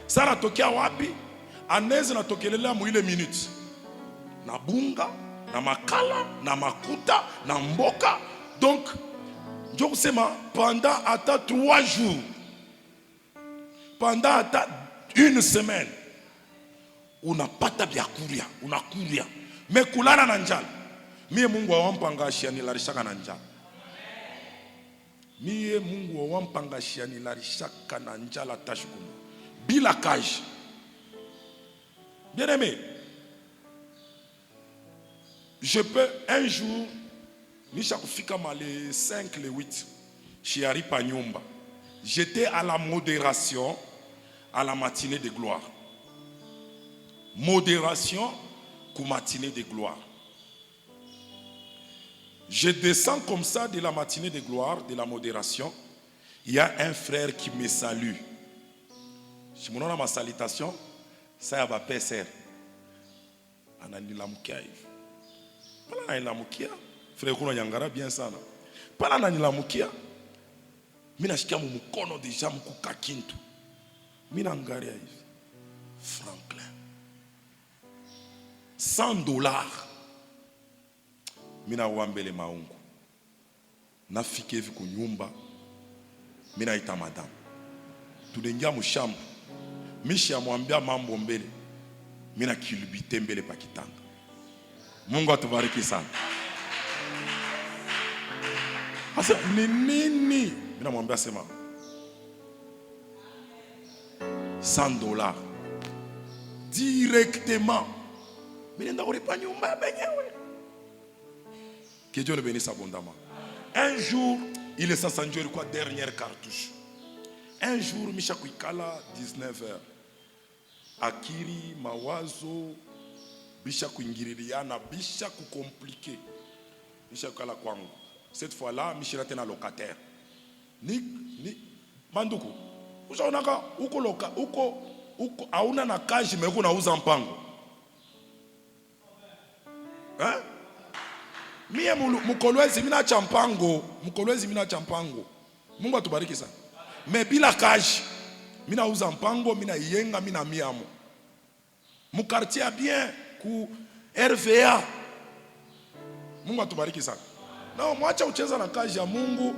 sana tokea wapi, anezi na tokelela mu ile minute. Na bunga, na makala, na makuta, na mboka. Donc, je vous sais, pendant ata 3 jours, pendant ata 1 semaine, unapata byakuria, unakuria. Mais kulala na njala. Mie Mungu wa wampanga shiani larishaka na njala. Mie Mungu wa wampanga shiani larishaka na njala tashukumu. Bila kaji. Bien aimé, je peux un jour, nisha kufika le 5, le 8, shiari pa nyumba. J'étais à la modération à la matinée de gloire. Modération pour matinée de gloire. Je descends comme ça de la matinée de gloire, de la modération. Il y a un frère qui me salue. Je me donne ma salutation. Ça va pas ser. Ananila mukia. Pala ananila mukia. Frère kuna yangara bien sana. Pala ananila mukia. Mina shikia mu mukono deja mukuka kintu. Mina ngaria hivi. Franklin. $100. mina wambele maungu. Nafike hivi kunyumba, mina ita madame. Tudengia mushambu. Mishi amwambia mambo mbele. Mina kilubite mbele pa kitanda. Mungu atubariki sana. Asa ni nini? Mina mwambia sema $100 directement. Mina nda kulipa nyumba benyewe. Que Dieu le bénisse abondamment. Un jour, il est 500 jours quoi dernière cartouche. Un jour, Misha Kuikala 19h. Akiri mawazo bisha kuingiriliana bisha kukomplike. Misha Kuikala kwangu. Cette fois-là, Michel était un locataire. Ni manduku. Unaona uko loka uko hauna na kaji mais uko nauza mpango. Hein? Mie mkolwezi mina champango, mkolwezi mina champango. Mungu atubariki sana. Mais bila kaji, mina uza mpango, mina yenga, mina miamo. Mu quartier bien ku RVA. Mungu atubariki sana. Na mwache kucheza na kazi ya Mungu,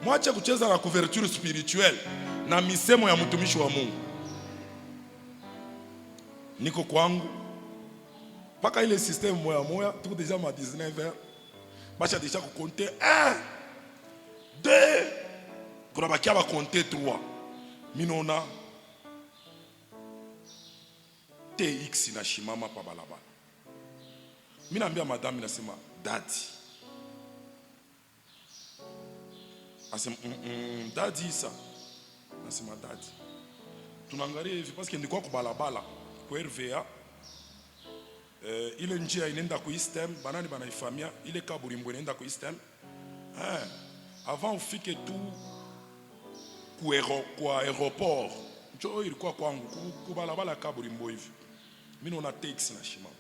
mwache kucheza na couverture spirituelle na misemo ya mtumishi wa Mungu. Niko kwangu paka ile système moya tuko déjà ma 19h. Bacha déjà ko compter 1 2 kuna bakia ba compter 3. Minona TX na shimama pa balabala. Mina ambia madame nasema dadi. Asema dadi isa. Nasema dadi. Tunaangalia hivi parce que ndiko kwa balabala kwa RVA. Ile njia inaenda ku Eastem, banani banaifamia, ile kaburimbo inaenda ku Eastem. Avant ufike tu kwa aéroport. Njoo ilikuwa kwangu ku balabala kaburimbo hivi. Mimi naona taxi na shimama.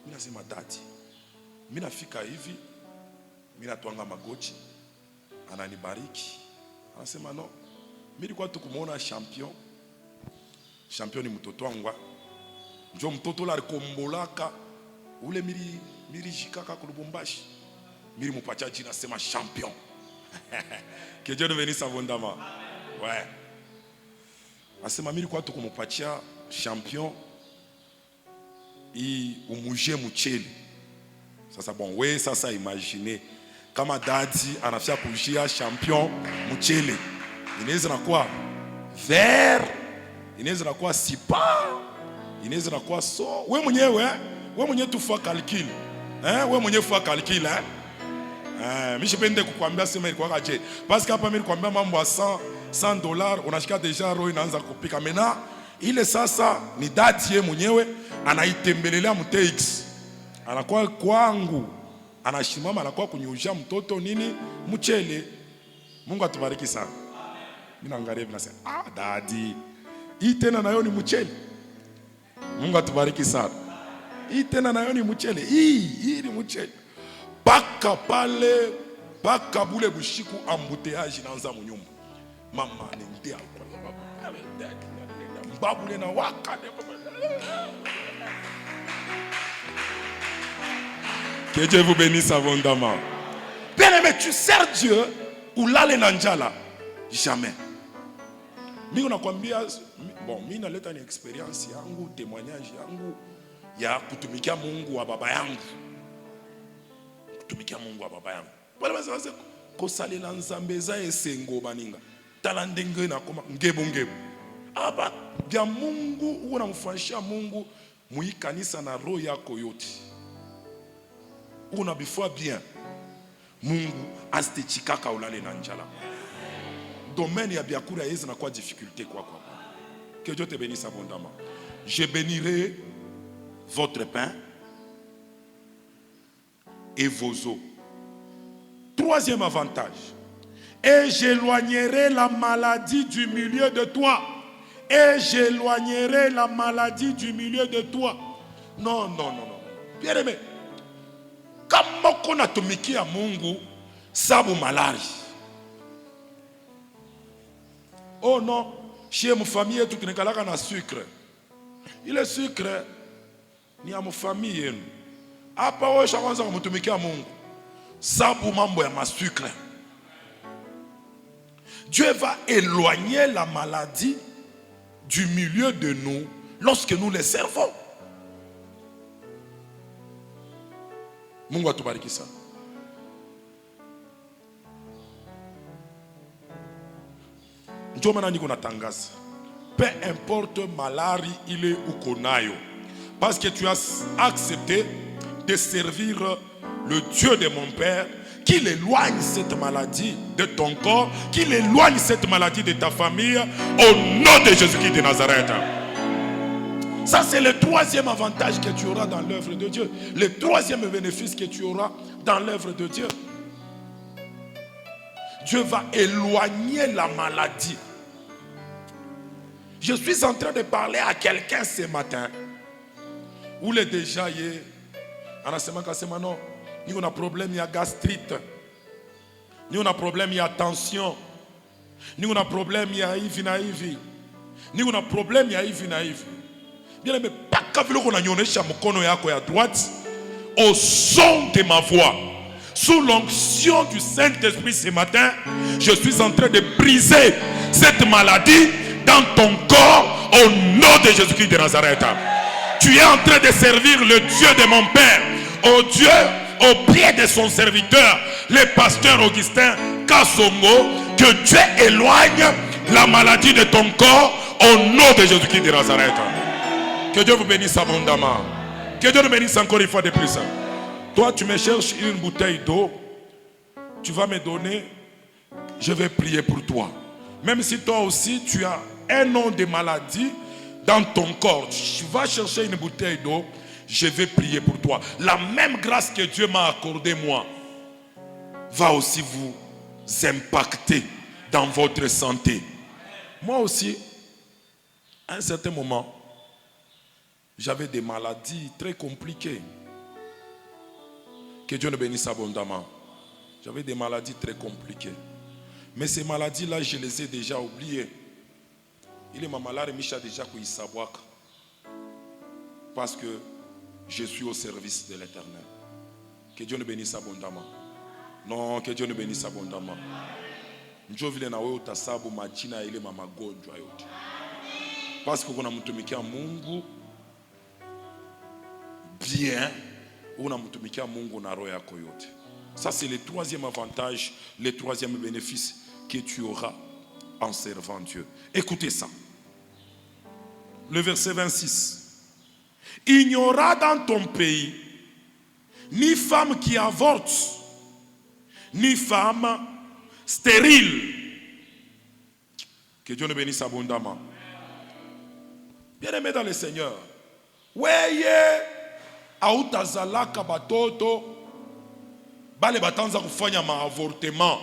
Mimi nasema dadi. Mimi nafika hivi, mimi natwanga magoti. Ananibariki. Anasema no. Mimi nilikuwa tu kumuona champion. Champion ni mtoto wangu. Njoo mtoto la kombolaka ule miri jikaka ku Lubumbashi. Miri mupacha jina sema champion. Que Dieu nous bénisse abondamment. Ouais. Asema miri kwa tu kumupacha champion i umuje mchele. Sasa bon, we sasa imagine kama dadi anafia kujia champion mchele. Inaweza na kuwa vert, inaweza na kuwa sipa, inaweza na kuwa so. We mwenyewe tu fa calcul. We mwenyewe fa calcul mimi sipende kukwambia sema ilikuwa aje. Parce que hapa mimi nilikwambia mambo ya $100 unashika deja roho inaanza kupika. Mena ile sasa ni dadi yeye mwenyewe anaitembelelea mtex. Anakuwa kwangu, anashimama anakuwa kunyujia mtoto nini mchele. Mungu atubariki sana. Mimi naangalia hivi nasema dadi, hii tena nayo ni mchele. Mungu atubariki sana. Hii tena nayo ni mchele. Hii ni mchele. Paka pale, paka bule bushiku embouteillage inaanza mu nyumba. Mama ndio kwa mbabule na waka. Que Dieu vous bénisse abondamment. Bien-aimé, tu sers Dieu ou l'ale nanjala? Jamais. Mimi nakwambia, bon, mimi naleta ni experience yangu, témoignage yangu ya kutumikia Mungu wa baba yangu. Kutumikia Mungu wa baba yangu. Wala basi kosalela nzambe za esengo baninga. Tala ndenge na koma ngebo. Aba bya Mungu unamfanyisha Mungu muikanisa na roho yako yote. Una bifua bien. Mungu astechikaka ulale na njala. Domaine ya biakura yezi na kwa difficulté quoi. Que Dieu te bénisse abondamment. Je bénirai votre pain et vos eaux. Troisième avantage. Et j'éloignerai la maladie du milieu de toi. Et j'éloignerai la maladie du milieu de toi. Non. Bien aimé. Kama kuna tumikia Mungu sabu malari. Oh non, chez mon famille tout nekalaka na sucre. Il est sucre ni à mon famille. Apa wewe shaanza kumtumikia Mungu. Sabu mambo ya masucre. Dieu va éloigner la maladie du milieu de nous lorsque nous les servons. Mungu atubariki sana. Ndio maana niko natangaza. Peu importe malari ile uko nayo, parce que tu as accepté de servir le Dieu de mon Père, qu'il éloigne cette maladie de ton corps, qu'il éloigne cette maladie de ta famille, au nom de Jésus-Christ de Nazareth. Ça, c'est le troisième avantage que tu auras dans l'œuvre de Dieu. Le troisième bénéfice que tu auras dans l'œuvre de Dieu. Dieu va éloigner la maladie. Je suis en train de parler à quelqu'un ce matin. Où il est déjà, on a un problème, il y a gastrite. Nous avons un problème, il y a tension. Nous avons un problème, il y a IV. Nous avons un problème, il y a IV. Bien aimé, pas qu'avec le qu'on a yonné mokono yako ya droite, au son de ma voix, sous l'onction du Saint-Esprit ce matin, je suis en train de briser cette maladie dans ton corps au nom de Jésus-Christ de Nazareth. Tu es en train de servir le Dieu de mon Père, au Dieu au pied de son serviteur, le pasteur Augustin Kassongo, que Dieu éloigne la maladie de ton corps au nom de Jésus-Christ de Nazareth. Que Dieu vous bénisse abondamment. Que Dieu nous bénisse encore une fois de plus. Toi, tu me cherches une bouteille d'eau. Tu vas me donner. Je vais prier pour toi. Même si toi aussi, tu as un nom de maladie dans ton corps. Tu vas chercher une bouteille d'eau. Je vais prier pour toi. La même grâce que Dieu m'a accordée, moi, va aussi vous impacter dans votre santé. Moi aussi, à un certain moment, j'avais des maladies très compliquées. Que Dieu nous bénisse abondamment. J'avais des maladies très compliquées. Mais ces maladies-là, je les ai déjà oubliées. Il est ma maladie, Micha déjà qu'il savoir. Parce que je suis au service de l'Éternel. Que Dieu nous bénisse abondamment. Non, que Dieu nous bénisse abondamment. Njoo vile na wewe utasabu majina ile magonjwa yote. Parce que unamtumikia Mungu bien, unamtumikia Mungu na roho yako yote. Ça c'est le troisième avantage, le troisième bénéfice que tu auras en servant Dieu. Écoutez ça. Le verset 26. Il n'y aura dans ton pays ni femme qui avorte, ni femme stérile. Que Dieu nous bénisse abondamment. Bien-aimé dans le Seigneur, weye autazalaka batoto bale batanza kufanya maavortement.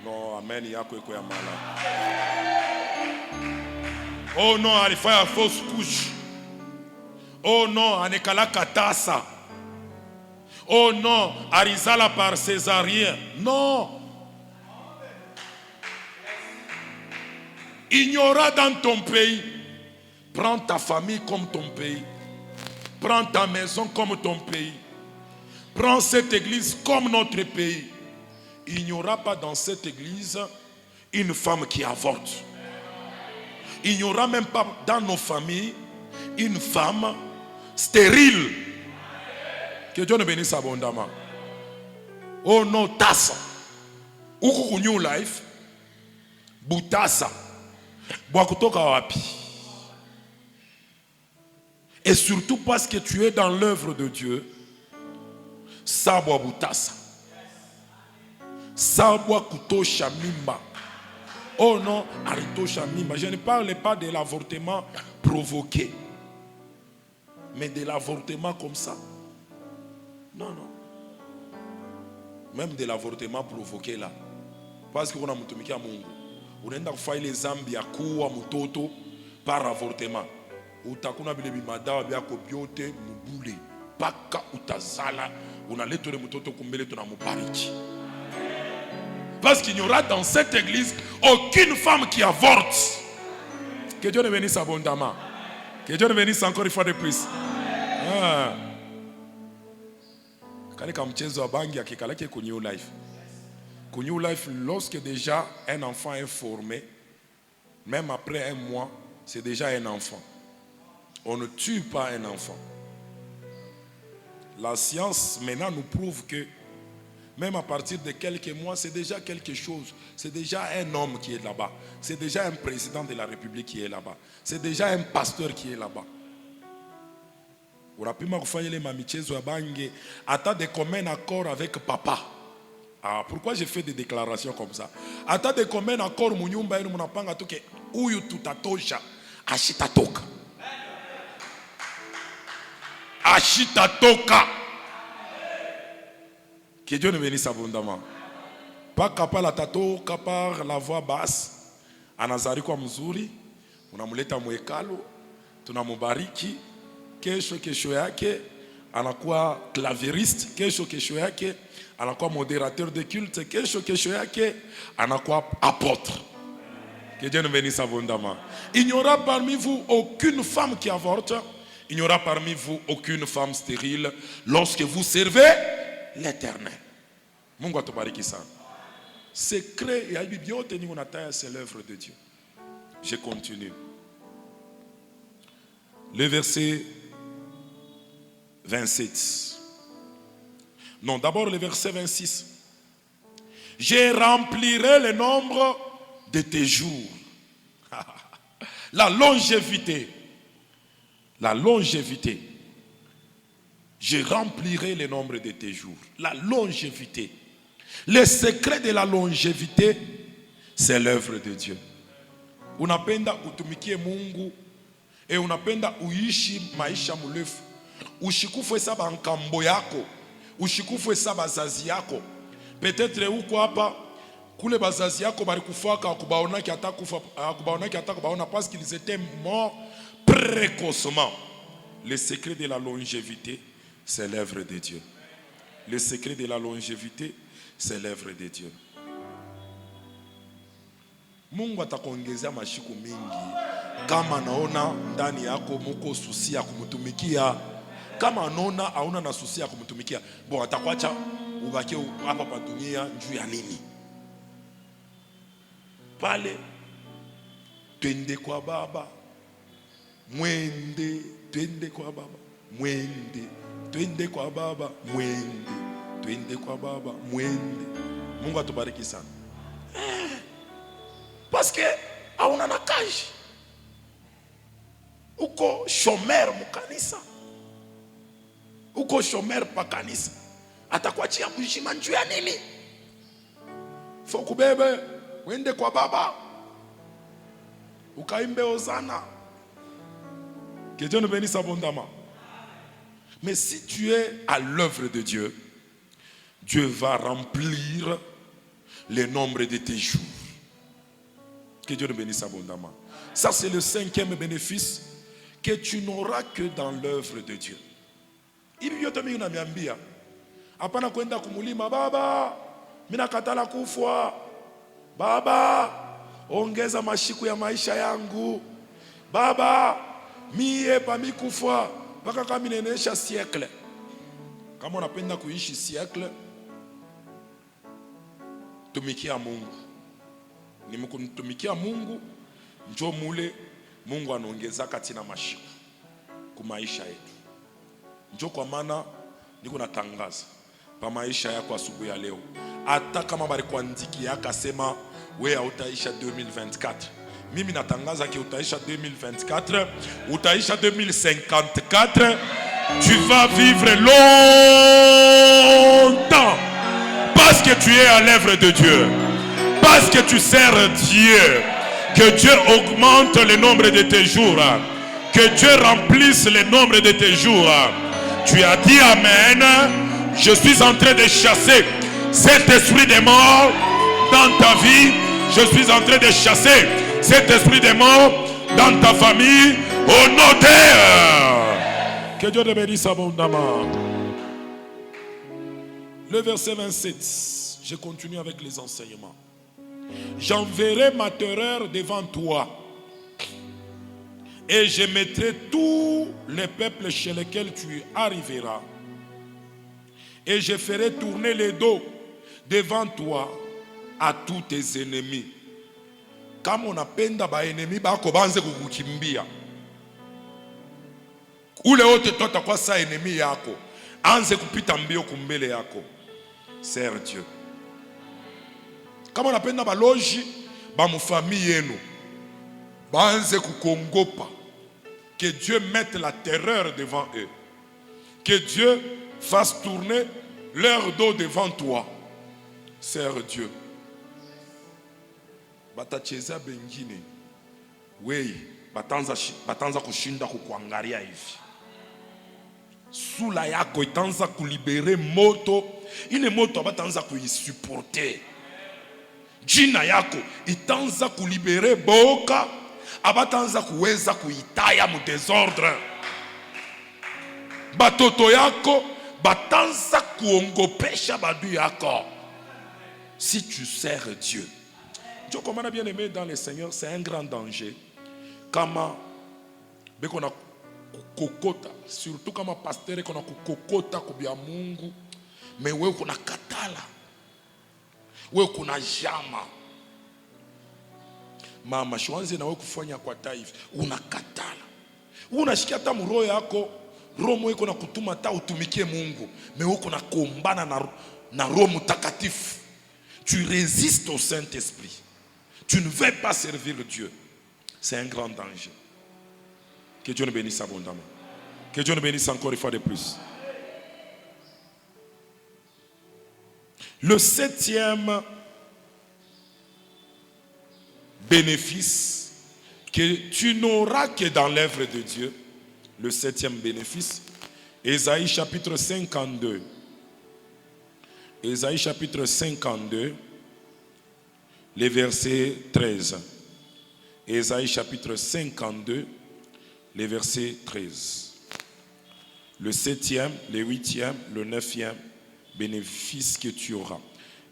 Non, amen yako iko ya mala. Oh non, alifanya fausse couche. Oh non, anekalaka tasa. Oh non, arizala par césarien. Non. Il y aura dans ton pays. Prends ta famille comme ton pays. Prends ta maison comme ton pays. Prends cette église comme notre pays. Il n'y aura pas dans cette église une femme qui avorte. Il n'y aura même pas dans nos familles une femme stérile. Que Dieu nous bénisse abondamment. Oh non, tassa. Uku New Life. Butasa. Boakutoka wapi. Et surtout parce que tu es dans l'œuvre de Dieu. Sabwa butasa. Sabwa kutosha mimba. Oh non, aritosha mimba. Je ne parle pas de l'avortement provoqué. Mais de l'avortement comme ça. Non, non. Même de l'avortement provoqué là. Parce qu'on a mutumiki à Mungu. On a fait les zambi à kuwa mutoto par avortement. Utakuna bile bimadawa bya kopiote mubule. Paka utazala. On a lettre de mutoto kumbele tona mubariki. Parce qu'il n'y aura dans cette église aucune femme qui avorte. Que Dieu nous bénisse abondamment. Que Dieu nous bénisse encore une fois de plus. Ah. New Life, lorsque déjà un enfant est formé, même après un mois, c'est déjà un enfant. On ne tue pas un enfant. La science maintenant nous prouve que même à partir de quelques mois, c'est déjà quelque chose. C'est déjà un homme qui est là-bas. C'est déjà un président de la République qui est là-bas. C'est déjà un pasteur qui est là-bas. Unapima kufanya ile mamichezo ya bange hata de commun accord avec papa. Ah, pourquoi j'ai fait des déclarations comme ça? Hata de commun accord munyumba yenu munapanga tu ke huyu tutatosha ashitatoka. Ashitatoka. Que Dieu nous bénisse abondamment. Pas capable la tatoka par la voix basse. Anazari kwa mzuri, unamuleta mwekalo, tunamubariki. Kesho yake anakuwa claviériste, kesho yake anakuwa modérateur de culte, kesho yake anakuwa apôtre. Que Dieu nous bénisse abondamment. Il n'y aura parmi vous aucune femme qui avorte, il n'y aura parmi vous aucune femme stérile lorsque vous servez l'Éternel. Mungu atubariki sana. Secret ya bibiote ni unataya, c'est l'œuvre de Dieu. Je continue. Le verset 27. Non, d'abord le verset 26. Je remplirai le nombre de tes jours. La longévité. La longévité. Je remplirai le nombre de tes jours. La longévité. Le secret de la longévité, c'est l'œuvre de Dieu. Unapenda utumikie Mungu. Et unapenda uishi maisha murefu. Ushikufe saba nkambo yako. Ushikufe saba bazazi yako. Peut-être uko hapa kule bazazi yako balikufaka akubaonaki hata kufa akubaonaki hata kubaona parce qu'ils étaient morts précocement. Le secret de la longévité, c'est l'œuvre de Dieu. Le secret de la longévité, c'est l'œuvre de Dieu. Mungu atakuongezea mashiku mingi. Kama naona ndani yako muko susi ya kumtumikia, kama anaona hauna na susi ya kumtumikia, bon atakuacha ubaki hapa pa dunia juu ya nini? Pale twende kwa baba, mwende, twende kwa baba, mwende, twende kwa baba, mwende, twende kwa baba, mwende. Mungu atubariki sana. Parce que hauna na kazi. Uko shomer mukanisa. Uko shomer pa kanisa. Atakuachia kushima njuu ya nini? Fokubebe, wende kwa baba. Ukaimbe Hosanna. Que Dieu nous bénisse abondamment. Mais si tu es à l'œuvre de Dieu, Dieu va remplir le nombre de tes jours. Que Dieu nous bénisse abondamment. Ça, c'est le 5e bénéfice que tu n'auras que dans l'œuvre de Dieu. Hivi yote mimi unaniambia, hapana kwenda kumulima, baba, mimi nakatala kufa. Baba, ongeza mashiku ya maisha yangu. Baba, mie pa mikufa mpaka kama ninenesha siècle. Kama unapenda kuishi siècle, tumikia Mungu. Ni mkunitumikia Mungu, njoo mule Mungu anaongeza katina mashiku kwa maisha yetu. Njoo kwa maana niko natangaza pa maisha yako asubuhi ya leo. Hata kama bali kuandikia akasema wewe hautaisha 2024. Mimi natangaza ki utaisha 2024, utaisha 2054. Tu vas vivre longtemps parce que tu es à l'œuvre de Dieu. Parce que tu sers Dieu. Que Dieu augmente le nombre de tes jours. Que Dieu remplisse le nombre de tes jours. Tu as dit Amen. Je suis en train de chasser cet esprit de mort dans ta vie. Je suis en train de chasser cet esprit de mort dans ta famille. Au nom de... Que Dieu te bénisse abondamment. Le verset 27. Je continue avec les enseignements. J'enverrai ma terreur devant toi et je mettrai tous les peuples chez lesquels tu arriveras et je ferai tourner le dos devant toi à tous tes ennemis. Kama unapenda ba enemi bako banze kukukimbia, ule wote tota kwa sa enemi yako anze kupita mbio kumbele yako. Sers Dieu. Kama unapenda baloji ba mufamille yenu banze kukongopa, que Dieu mette la terreur devant eux, que Dieu fasse tourner leur dos devant toi. Sers Dieu. Batacheza bengine wei batanza kushinda kukuangalia hivi, sula yako itanza kulibere moto, ile moto batanza kuisupporter. Jina yako itanza kulibere boka, abatanza kuweza kuitaya mu désordre. Batoto yako batanza kuongopesha badu yako. Si tu sers Dieu, Dieu, comme on a bien aimé dans le Seigneur, c'est un grand danger. Kama beko na kokota, surtout kama pasteur ko na kokota kubia Mungu, mais wewe kuna katala, wewe kuna jama. Mama shwanze na wewe kufanya kwa taifa, unakatala. Unashikia hata mroho yako, roho yako na kutuma hata utumikie Mungu, mais wewe kuna kombana na Roho Mtakatifu. Tu résistes au Saint-Esprit. Tu ne veux pas servir Dieu. C'est un grand danger. Que Dieu nous bénisse abondamment. Que Dieu nous bénisse encore une fois de plus. Le 7e bénéfice que tu n'auras que dans l'œuvre de Dieu, le 7e bénéfice, Ésaïe chapitre 52. Ésaïe chapitre 52, les versets 13. Ésaïe chapitre 52, les versets 13. Le 7e, le 8e, le 9e bénéfice que tu auras.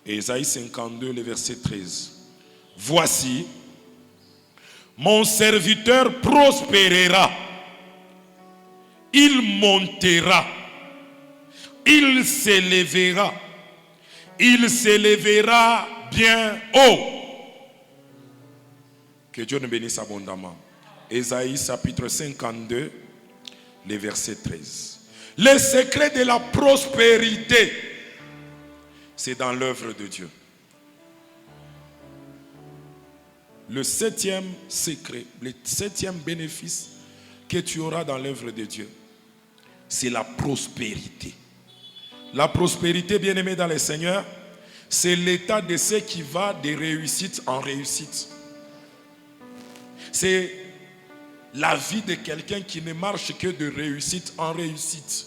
Ésaïe 52, le verset 13. Voici, mon serviteur prospérera, il montera, il s'élèvera bien haut. Que Dieu nous bénisse abondamment. Ésaïe chapitre 52, le verset 13. Le secret de la prospérité, c'est dans l'œuvre de Dieu. Le 7e secret, le 7e bénéfice que tu auras dans l'œuvre de Dieu, c'est la prospérité. La prospérité, bien-aimé dans le Seigneur, c'est l'état de ce qui va de réussite en réussite. C'est la vie de quelqu'un qui ne marche que de réussite en réussite.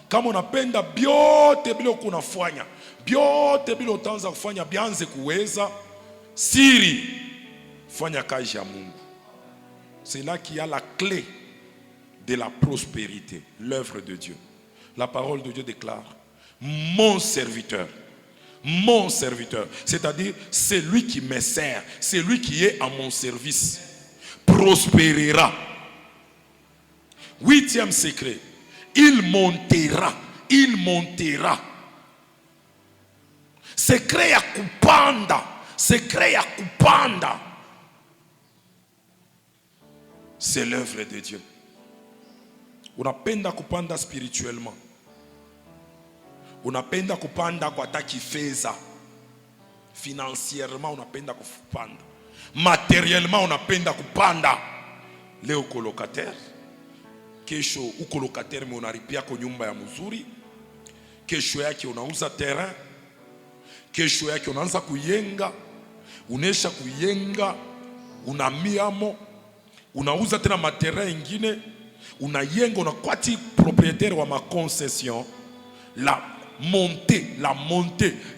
Comme on appelle biote bilo kunafanya, biote bilo tanza kufanya bianze kuweza siri fanya kazi ya Mungu. C'est là qu'il y a la clé de la prospérité, l'œuvre de Dieu. La parole de Dieu déclare, mon serviteur, c'est-à-dire celui qui me sert, celui qui est à mon service, prospérera. 8e secret, il montera. Secret ya kupanda, c'est l'œuvre de Dieu. Unapenda kupanda spirituellement. Unapenda kupanda kwa taki feza. Financièrement unapenda kupanda. Matériellement unapenda kupanda. Leo uko locataire. Kesho uko locataire mais unaripia kwa nyumba ya mzuri. Kesho yake unauza terrain. Kesho yake unaanza kuyenga. Unesha kuyenga. Unamiamo. Unauza tena matera ingine. Unayenga, unakwati propriétaire wa ma concession. La montée,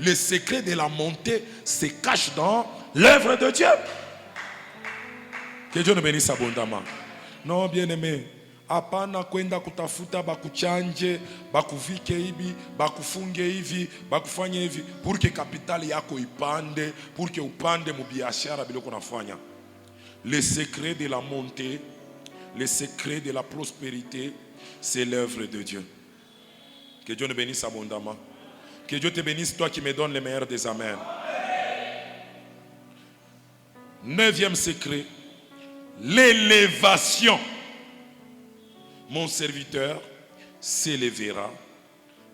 le secret de la montée se cache dans l'œuvre de Dieu. Que Dieu nous bénisse abondamment. Non, bien-aimé, hapana kwenda kutafuta bakuchanje, bakuvike hivi, bakufunge hivi, bakufanye hivi pour que capital yako ipande, pour que upande mu biashara biloko nafanya. Le secret de la montée, le secret de la prospérité, c'est l'œuvre de Dieu. Que Dieu nous bénisse abondamment. Que Dieu te bénisse, toi qui me donnes les meilleurs des amens. 9e secret, l'élévation. Mon serviteur s'élèvera.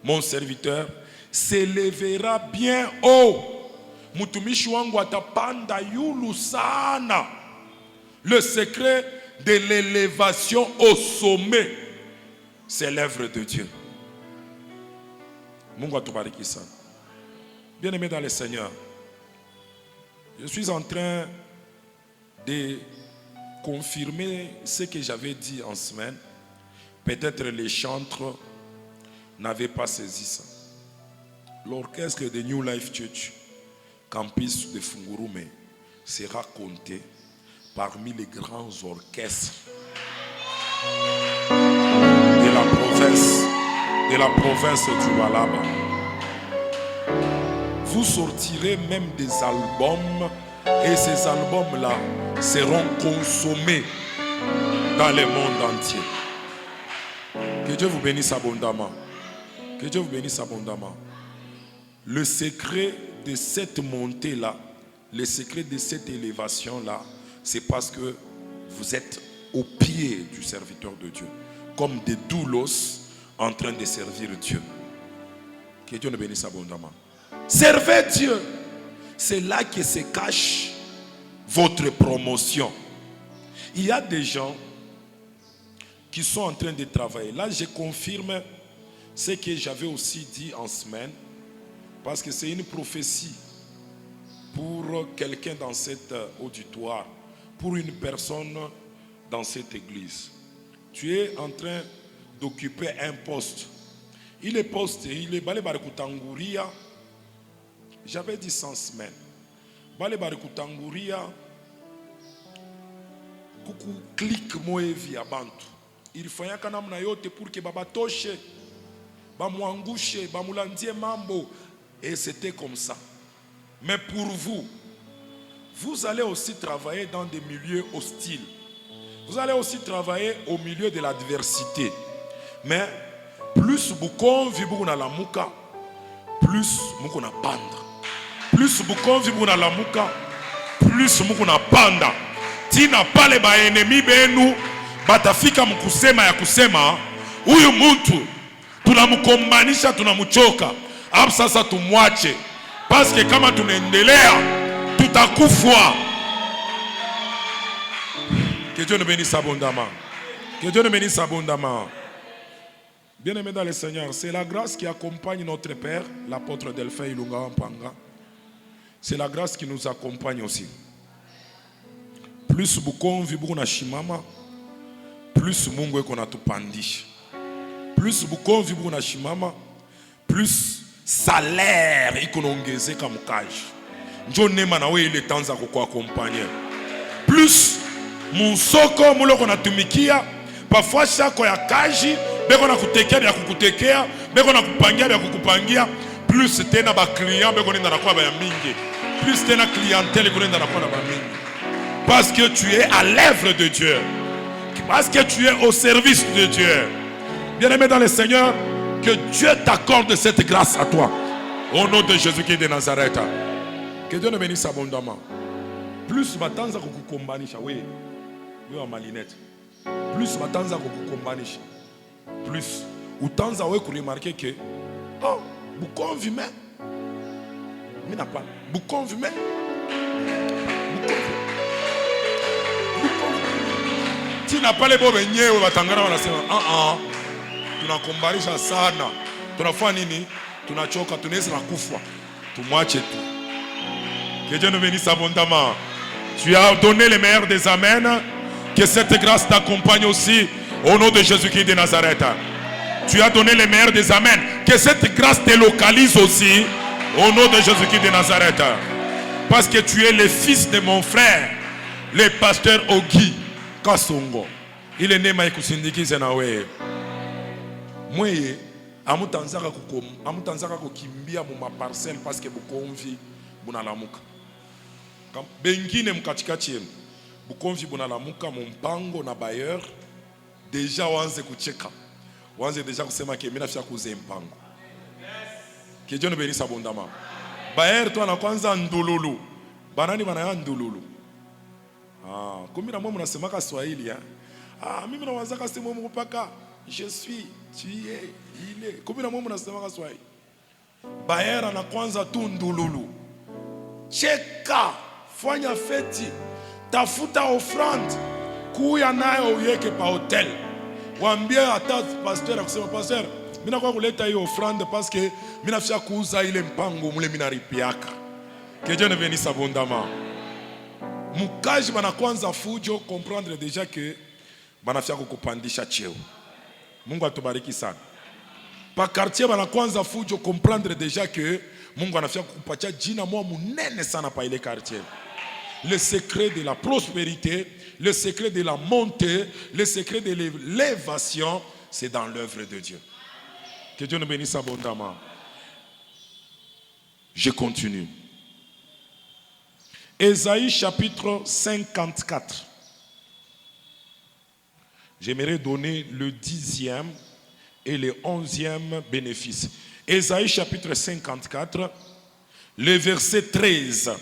Mon serviteur s'élèvera bien haut. Mutumishi wangu atapanda yulu sana. Le secret de l'élévation au sommet, c'est l'œuvre de Dieu. Mungu atubariki sana. Bien-aimé dans le Seigneur, je suis en train de confirmer ce que j'avais dit en semaine. Peut-être les chantres n'avaient pas saisi ça. L'orchestre de New Life Church, campus de Fungurume, sera compté parmi les grands orchestres de la province du Walaba. Vous sortirez même des albums et ces albums-là seront consommés dans le monde entier. Que Dieu vous bénisse abondamment. Que Dieu vous bénisse abondamment. Le secret de cette montée-là, le secret de cette élévation-là, c'est parce que vous êtes au pied du serviteur de Dieu, comme des doulos en train de servir Dieu. Que Dieu nous bénisse abondamment. Servez Dieu. C'est là que se cache votre promotion. Il y a des gens qui sont en train de travailler. Là, je confirme ce que j'avais aussi dit en semaine, parce que c'est une prophétie pour quelqu'un dans cet auditoire, pour une personne dans cette église. Tu es en train d'occuper un poste. Il est balé barikutanguria. J'avais dit 100 semaines. Balé barikutanguria. Kuku clique moevi abantu. Il faut y namna yote pour que baba toshe, bamwangushe, bamulandie mambo. Et c'était comme ça. Mais pour vous, vous allez aussi travailler dans des milieux hostiles. Vous allez aussi travailler au milieu de l'adversité. Mais plus vous convivez dans la mouka, plus vous na panda. Plus vous convivez dans la mouka, plus vous na panda. Tina pale ba enemi benu batafika mkusema ya kusema huyu mtu tunamkombanisha tunamchoka. Hapo sasa tumwache. Parce que kama tunaendelea tutakufa. Que Dieu nous bénisse abondamment. Que Dieu nous bénisse abondamment. Bien-aimés dans le Seigneur, c'est la grâce qui accompagne notre Père, l'apôtre Delphin Ilunga Wampanga. C'est la grâce qui nous accompagne aussi. Plus bukonvi buna shimama, plus Mungu eko natupandisha. Plus bukonvi buna shimama, plus salaire ikonongezeka mukaji. Njo nema na we ile tanza kukuaccompagner. Plus musoko muloko natumikia, parfois shako ya kaji beko na kutekea ya kukutekea, beko na kupangia ya kukupangia, plus tena ba client beko nenda na kwa ba ya mingi. Plus tena clientèle ko nenda na kwa ba mingi. Parce que tu es à l'œuvre de Dieu. Parce que tu es au service de Dieu. Bien-aimé dans le Seigneur, que Dieu t'accorde cette grâce à toi. Au nom de Jésus-Christ de Nazareth. Que Dieu nous bénisse abondamment. Plus matanza kukukombanisha. Oui, en malinette. Plus matanza kukukombanisha. Plus. Utanza we kuremarquer que oh, bukon vime. Mina pas. Bukon vime. Tu n'as pas les beaux beignets ou batangara wanasema tunakombanisha sana. Tunafanya nini? Tunachoka, tunaweza kufa. Tumwache tu. Que Dieu nous bénisse abondamment. Tu as donné les meilleurs des amens. Que cette grâce t'accompagne aussi au nom de Jésus-Christ de Nazareth. Tu as donné les meilleurs des amens. Que cette grâce te localise aussi au nom de Jésus-Christ de Nazareth. Parce que tu es le fils de mon frère, le pasteur Ogi Kasongo. Il est né maikusindikize na wewe. Mweye amutanzaka kukimbia mu maparcelle parce que bukonvi bunalamuka. Bengine mkatikati yenu bukonvi bunalamuka mu mpango na bailleur déjà wanze kucheka. Wanze déjà kusema ke mimi nafika kuze mpango. Que Dieu nous bénisse abondamment. Baer toi na kwanza ndululu. Banani banaya ndululu. Ah, kumbi na mwa mnasemaka Swahili ya. Ah, mimi na wazaka sema mpaka je suis, tu es, il est. Kumbi na mwa mnasemaka Swahili. Baer na kwanza tu ndululu. Cheka, fanya feti, tafuta offrande, kuya nayo uyeke pa hotel. Waambie hata pasteur akusema pasteur, mimi nakuwa kuleta hiyo offrande parce que mimi nafisha kuuza ile mpango mule mimi naripiaka. Que Dieu ne bénisse abondamment. Mukaji bana kwanza fujo comprendre déjà que banafia kukupandisha cheo. Mungu atubariki sana. Pa quartier bana kwanza fujo comprendre déjà que Mungu anafia kukupatia jina mwa munene sana pa ile quartier. Le secret de la prospérité, le secret de la montée, le secret de l'élévation, c'est dans l'œuvre de Dieu. Que Dieu nous bénisse abondamment. Je continue. Ésaïe chapitre 54. J'aimerais donner le 10e et le 11e bénéfice. Ésaïe chapitre 54, le verset 13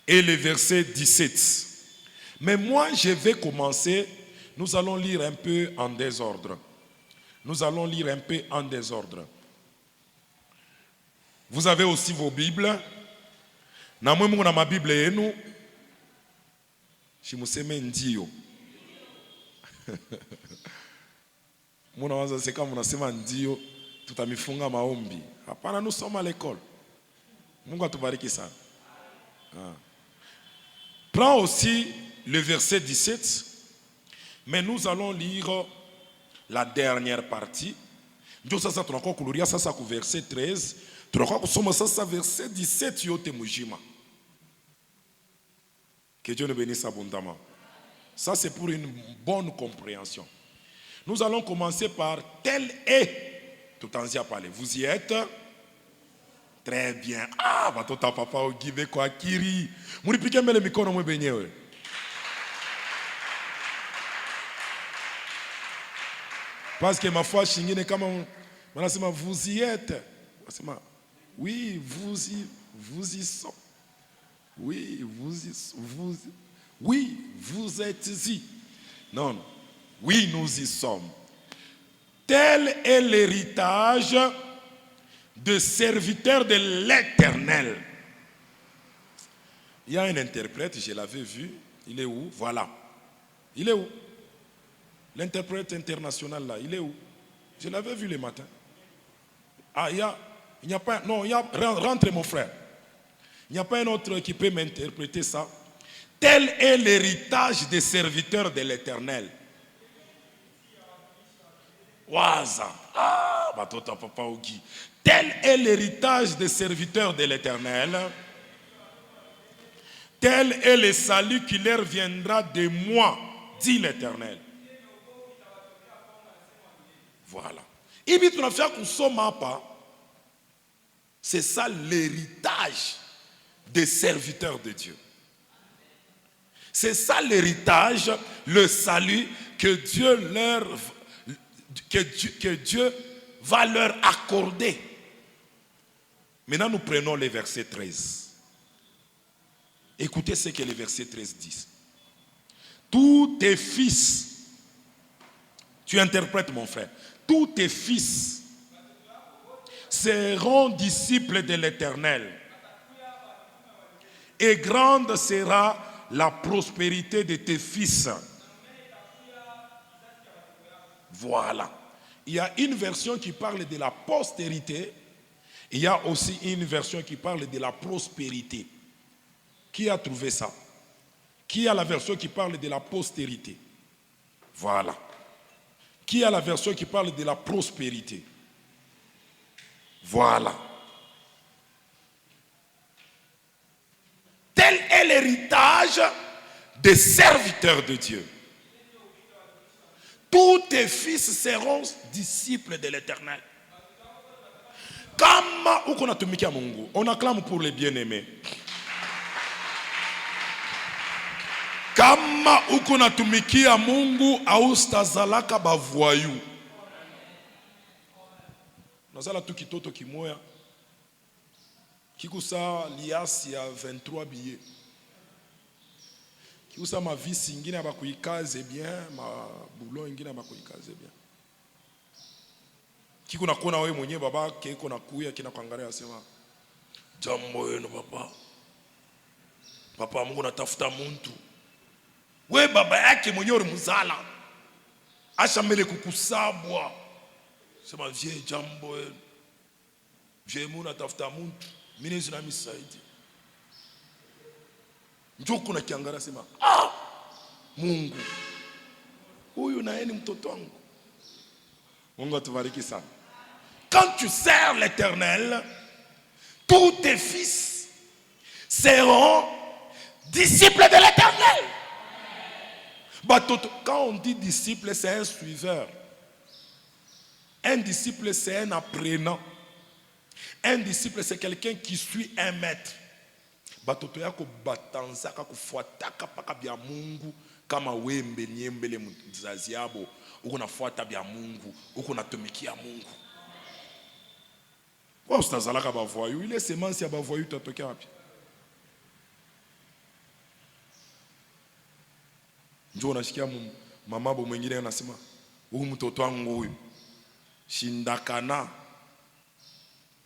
et le verset 17. Mais moi, je vais commencer, nous allons lire un peu en désordre. Nous allons lire un peu en désordre. Vous avez aussi vos Bibles. Na mwe mungu na mabible yenu. Shimuseme ndio. Muna waza seka munasema ndio. Tutamifunga maombi. Hapana, nous sommes à l'école. Mungu atubariki sana. Prends aussi le verset 17. Mais nous allons lire la dernière partie. Ndio sasa tunakuwa kuluria sasa ku verset 13. Tunakuwa kusoma sasa verset 17 yote mujima. Que Dieu nous bénisse abondamment. Ça c'est pour une bonne compréhension. Nous allons commencer par tel est. Tout en y a parlé. Vous y êtes? Très bien. Ah, batota papa ogive kwa kiri. Munipike mbele mikono mwe benyewe. Parce que ma foi shingine kama wanasema vous y êtes. Wanasema oui, vous y sont. Oui, vous êtes ici. Non, non. Oui, nous y sommes. Tel est l'héritage de serviteurs de l'Éternel. Il y a un interprète, je l'avais vu. Il est où? Voilà. Il est où? L'interprète international là, il est où? Je l'avais vu le matin. Ah, il n'y a pas... Non, rentre mon frère. Il n'y a pas un autre qui peut m'interpréter ça. Tel est l'héritage des serviteurs de l'Éternel. Waza. Ah, batota papa Ogi. Tel est l'héritage des serviteurs de l'Éternel. Tel est le salut qui leur viendra de moi, dit l'Éternel. Voilà. C'est ça l'héritage des serviteurs de Dieu. C'est ça l'héritage, le salut que Dieu va leur accorder. Maintenant, nous prenons le verset 13. Écoutez ce que le verset 13 dit. Tous tes fils, tu interprètes mon frère, tous tes fils seront disciples de l'Éternel. Et grande sera la prospérité de tes fils. Voilà. Il y a une version qui parle de la postérité. Il y a aussi une version qui parle de la prospérité. Qui a trouvé ça? Qui a la version qui parle de la postérité? Voilà. Qui a la version qui parle de la prospérité? Voilà. Tel est l'héritage des serviteurs de Dieu. Tous tes fils seront disciples de l'Éternel. Kama uko natumikia Mungu, on acclame pour les bien-aimés. Kama uko natumikia Mungu, austazalaka bavoyou. Nazala tu kitoto kimoya, Kikusa liasi ya 23 billets. Kikusa ma vis ingine abakuikaze bien, ma boulon ingine abakuikaze bien. Kiku nakona wewe mwenyewe baba keko nakuya kina kuangalia asema jambo yenu papa. Papa Mungu natafuta muntu. We baba yake mwenyewe mzala. Asha mbele kukusabwa. Sema vie jambo yenu. Vie Mungu natafuta muntu. Mimi nina misaidi. Njoo kuna kiangalia sema Mungu. Huyu na yeye ni mtoto wangu. Mungu atubariki sana. Quand tu sers l'Éternel, tous tes fils seront disciples de l'Éternel. Quand on dit disciple, c'est un suiveur. Un disciple, c'est un apprenant. Un disciple, c'est quelqu'un qui suit un maître. Batoto yako batanzaka kufuataka paka bya Mungu kama wembe niembele mzazi yabo. Uko nafuata bya Mungu, uko natumikia Mungu. Kwa ustazalaka bavoyu, ile semence ya bavoyu tatokea wapi? Njoo unashikia mamabo mwingine anasema, "Huyu mtoto wangu huyu shindakana."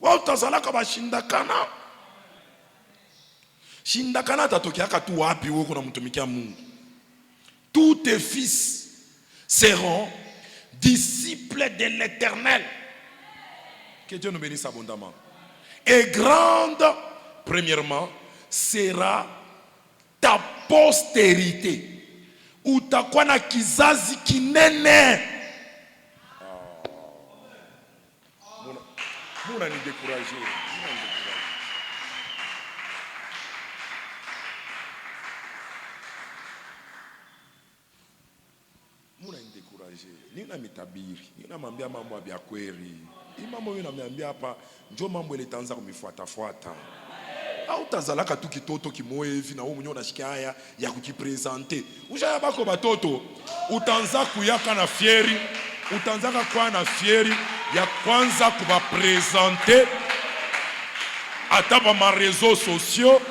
Wa utazalaka bashindakana. Shindakana tatokea katu wapi wewe kuna mtumikia Mungu? Tous tes fils seront disciples de l'Éternel. Que Dieu nous bénisse abondamment. Et grande, premièrement, sera ta postérité. Utakuwa na kizazi kinene. Muna ni découragé. Muna ni découragé. Nina mitabiri. Nina mambia mambo ya kweli. Hii mambo yenu nameambia hapa njoo mambo ile itaanza kumifuata. Au tazalaka tu kitoto kimoe hivi na wewe mwenyewe unashikia haya ya kujipresenter. Ushaya bako batoto utaanza kuyaka na fieri, utaanza kwa na fieri ya kwanza kubapresenter ata ba ma réseaux sociaux,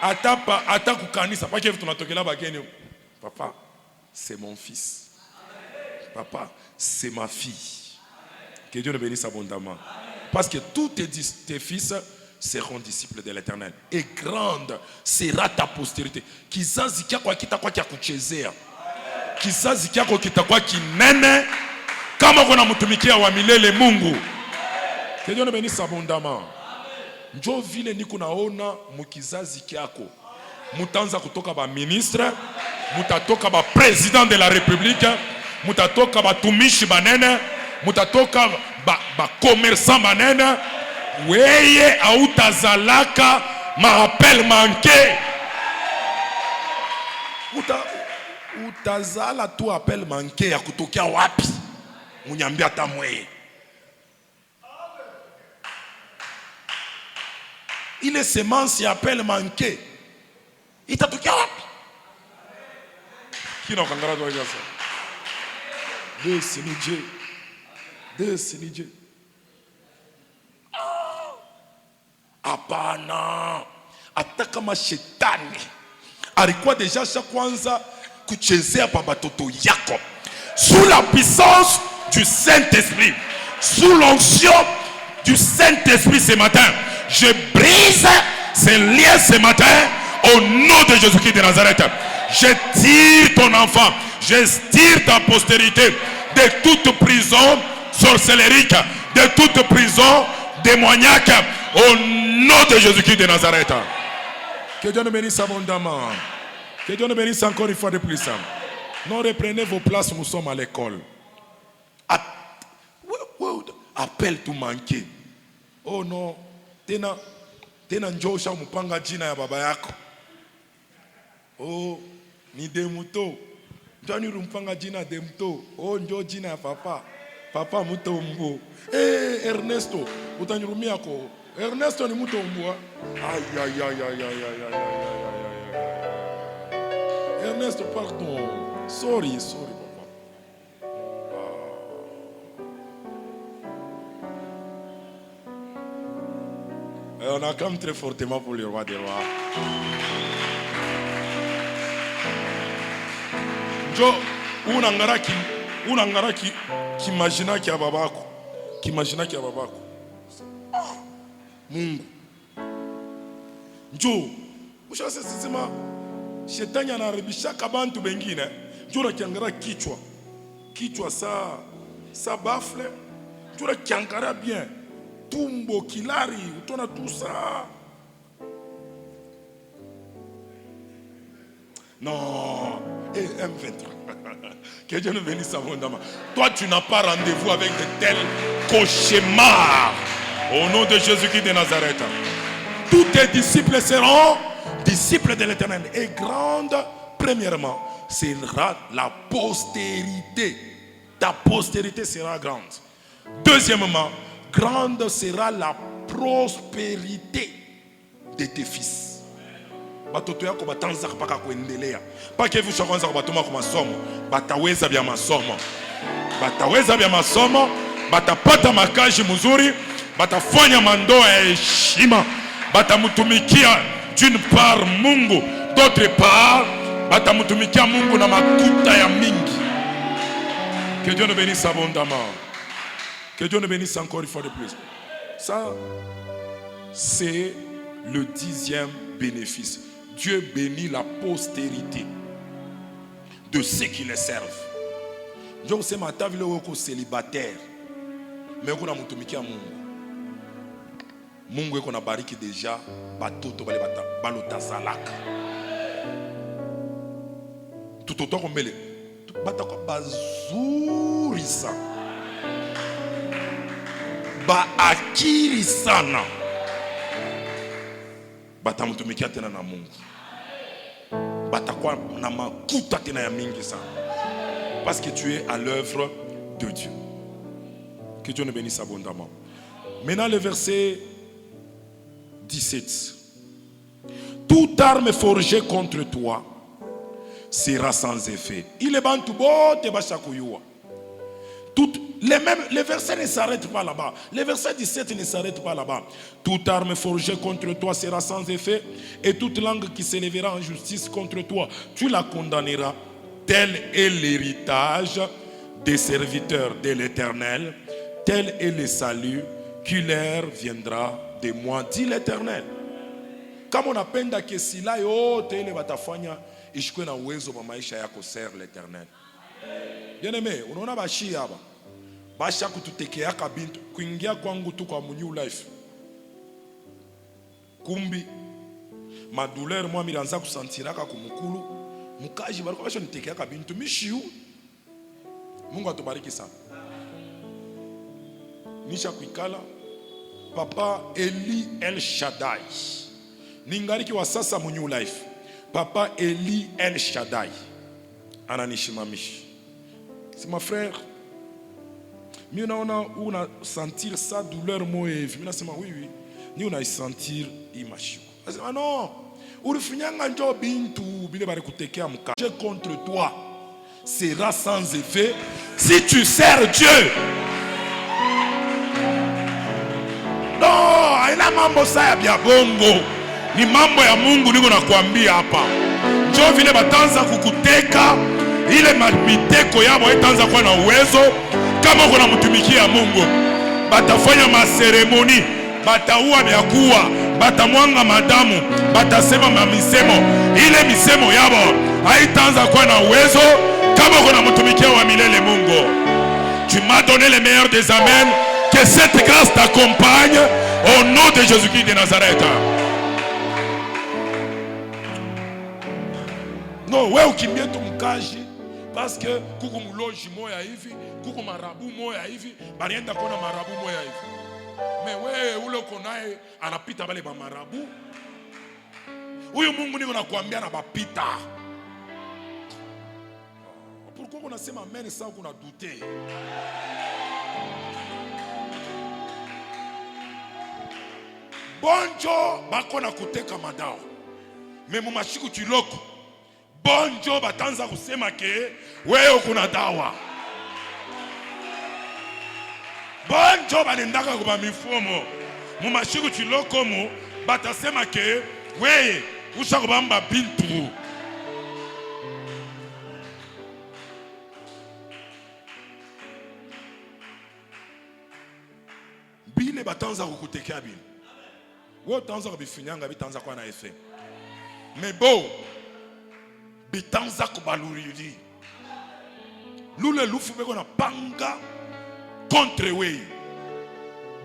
ata kukanisa pake hivi tunatokela bageni. Papa, c'est mon fils. Papa, c'est ma fille. Que Dieu nous bénisse abondamment. Parce que tous tes fils seront disciples de l'Éternel. Et grande sera ta postérité. Kizazi kyako kitakuwa kya kuchezea. Kizazi kyako kitakuwa kinene kama kuna mtumikia wa milele Mungu. Que Dieu nous bénisse abondamment. Njoo vile niko naona mukizazi kyako. Mutanza kutoka ba ministre, mutatoka ba président de la République, mutatoka ba tumishi banene, mutatoka ba commerçant banene. Weye autazalaka ma appel manqué. Utazala tu appel manqué ya kutokea wapi? Munyambia tamwe. Ile semence ya appel manqué. Itatokea wapi? Kina kangara doa jasa. Desinije. Hapana. Hata kama shetani alikuwa deja kwanza kuchezea pa batoto yako, sous la puissance du Saint-Esprit, sous l'onction du Saint-Esprit ce matin, je brise ces liens ce matin au nom de Jésus-Christ de Nazareth. Je tire ton enfant, je tire ta postérité de toute prison sorcellerique, de toute prison démoniaque, au nom de Jésus-Christ de Nazareth. Que Dieu nous bénisse abondamment. Que Dieu nous bénisse encore une fois de plus. Non, reprenez vos places, nous sommes à l'école. Appel tout manqué. Oh non, tena njosha mupanga jina ya baba yako. Oh, ni Demuto. Njani rumpanga jina Demuto. Oh, njo jina ya papa. Papa Mutombo. Ernesto, utanyurumia ko. Ernesto ni Mutombo. Aïe. Ernesto, pardon. Sorry, papa. On acclame très fortement pour le roi des rois. Jo, unangara ki imagina ki ababako. Ki imagina ki ababako. Mungu. Jo, ushase sisima shetani anaribisha kabantu bengine. Jo na kiangara kichwa. Kichwa sa bafle. Jo na kiangara bien. Tumbo, kilari, utona tout ça. Non, et M23. Que Dieu nous bénisse abondamment. Toi, tu n'as pas rendez-vous avec de tels cauchemars. Au nom de Jésus-Christ de Nazareth. Tous tes disciples seront disciples de l'Éternel. Et grande, premièrement, sera la postérité. Ta postérité sera grande. Deuxièmement, grande sera la prospérité de tes fils. Batoto yako batanza mpaka kuendelea. Paka hivi ushaanza kubatuma kwa masomo, bataweza vya masomo. Bataweza vya masomo, batapata makazi mzuri, batafanya mandoa ya heshima, batamtumikia d'une part Mungu, d'autre part batamtumikia Mungu na makuta ya mingi. Que Dieu nous bénisse abondamment. Que Dieu nous bénisse encore une fois de plus. Ça, c'est le 10e bénéfice. Dieu bénit la postérité de ceux qui les servent. Je sais ma table est célibataire, mais on a mutumikia Mungu. Mungu est bariki déjà batoto balotazalaka. Tout autant qu'on met les batako bazurisa. Ba akiri sana batamutumikia tena na Mungu, batakuwa na makuta tena ya mingi sana, parce que tu es à l'œuvre de Dieu. Que Dieu nous bénisse abondamment. Maintenant le verset 17. Toute arme forgée contre toi sera sans effet. Il est bantu bote bashakuyua. Les versets ne s'arrêtent pas là-bas. Les versets 17 ne s'arrêtent pas là-bas. Toute arme forgée contre toi sera sans effet, et toute langue qui s'élèvera en justice contre toi, tu la condamneras. Tel est l'héritage des serviteurs de l'Éternel. Tel est le salut qui leur viendra de moi, dit l'Éternel. Kama unapenda kesila yote ile batafanya ishikwe na uwezo wa maisha yako, sert l'Éternel. Bien-aimé, unaona bashi hapa. Basha kututekeaka bintu kuingia kwangu tu kwa New Life. Kumbi madouleur moi milanza kusantiraka kumukulu mukaji bariko basha nitekeaka bintu mishiu. Mungu atubariki sana. Nisha kuikala Papa Eli El Shaddai. Ningariki wa sasa mu New Life. Papa Eli El Shaddai ananishimamishi. C'est mon frère. Mais on a sentir sa douleur moi hivi. Mimi nasema oui. Ni una sentir imashiko. Ah non. Ulifinyanga njo bintu bile bari kutekea mka. Je contre toi sera sans effet si tu sers Dieu. Non, haina mambo saya bya bongo. Ni mambo ya Mungu niko nakwambia hapa. Njo vile batanza kukuteka, ile miteko yabo itanza kuwa na uwezo. Kama kuna mtumikia Mungu, batafanya maseremoni, bataua vyakuwa, batamwanga madamu, batasema mamisemo. Ile misemo yabo haitaanza kuwa na uwezo kama kuna mtumikia wa milele Mungu. Tu m'as donné le meilleur des amens. Que cette grâce t'accompagne au nom de Jésus-Christ de Nazareth. Non, wewe ukimbie tu mkaji parce que kuku muloji moya hivi, kuku marabu moya hivi, barienda kona marabu moya hivi. Mais wewe ule uko naye anapita bale ba marabu. Huyu Mungu niko nakwambia na bapita. Pourquoi on asema amen sans qu'on a douté? Bonjo bako na kuteka madao. Mais mu mashiku tuloko. Bonjo batanza kusema ke wewe kuna dawa. Bonjo banendaka kwa mifumo. Mumashiku chiloko mo batasema ke we ushakubamba bintu. Bile batanza kukutekea bile. Wo tanza kubifinyanga bitanza kwa na effet. Mais bon, bitanza kubaluriri. Lule lufu beko na panga contre we.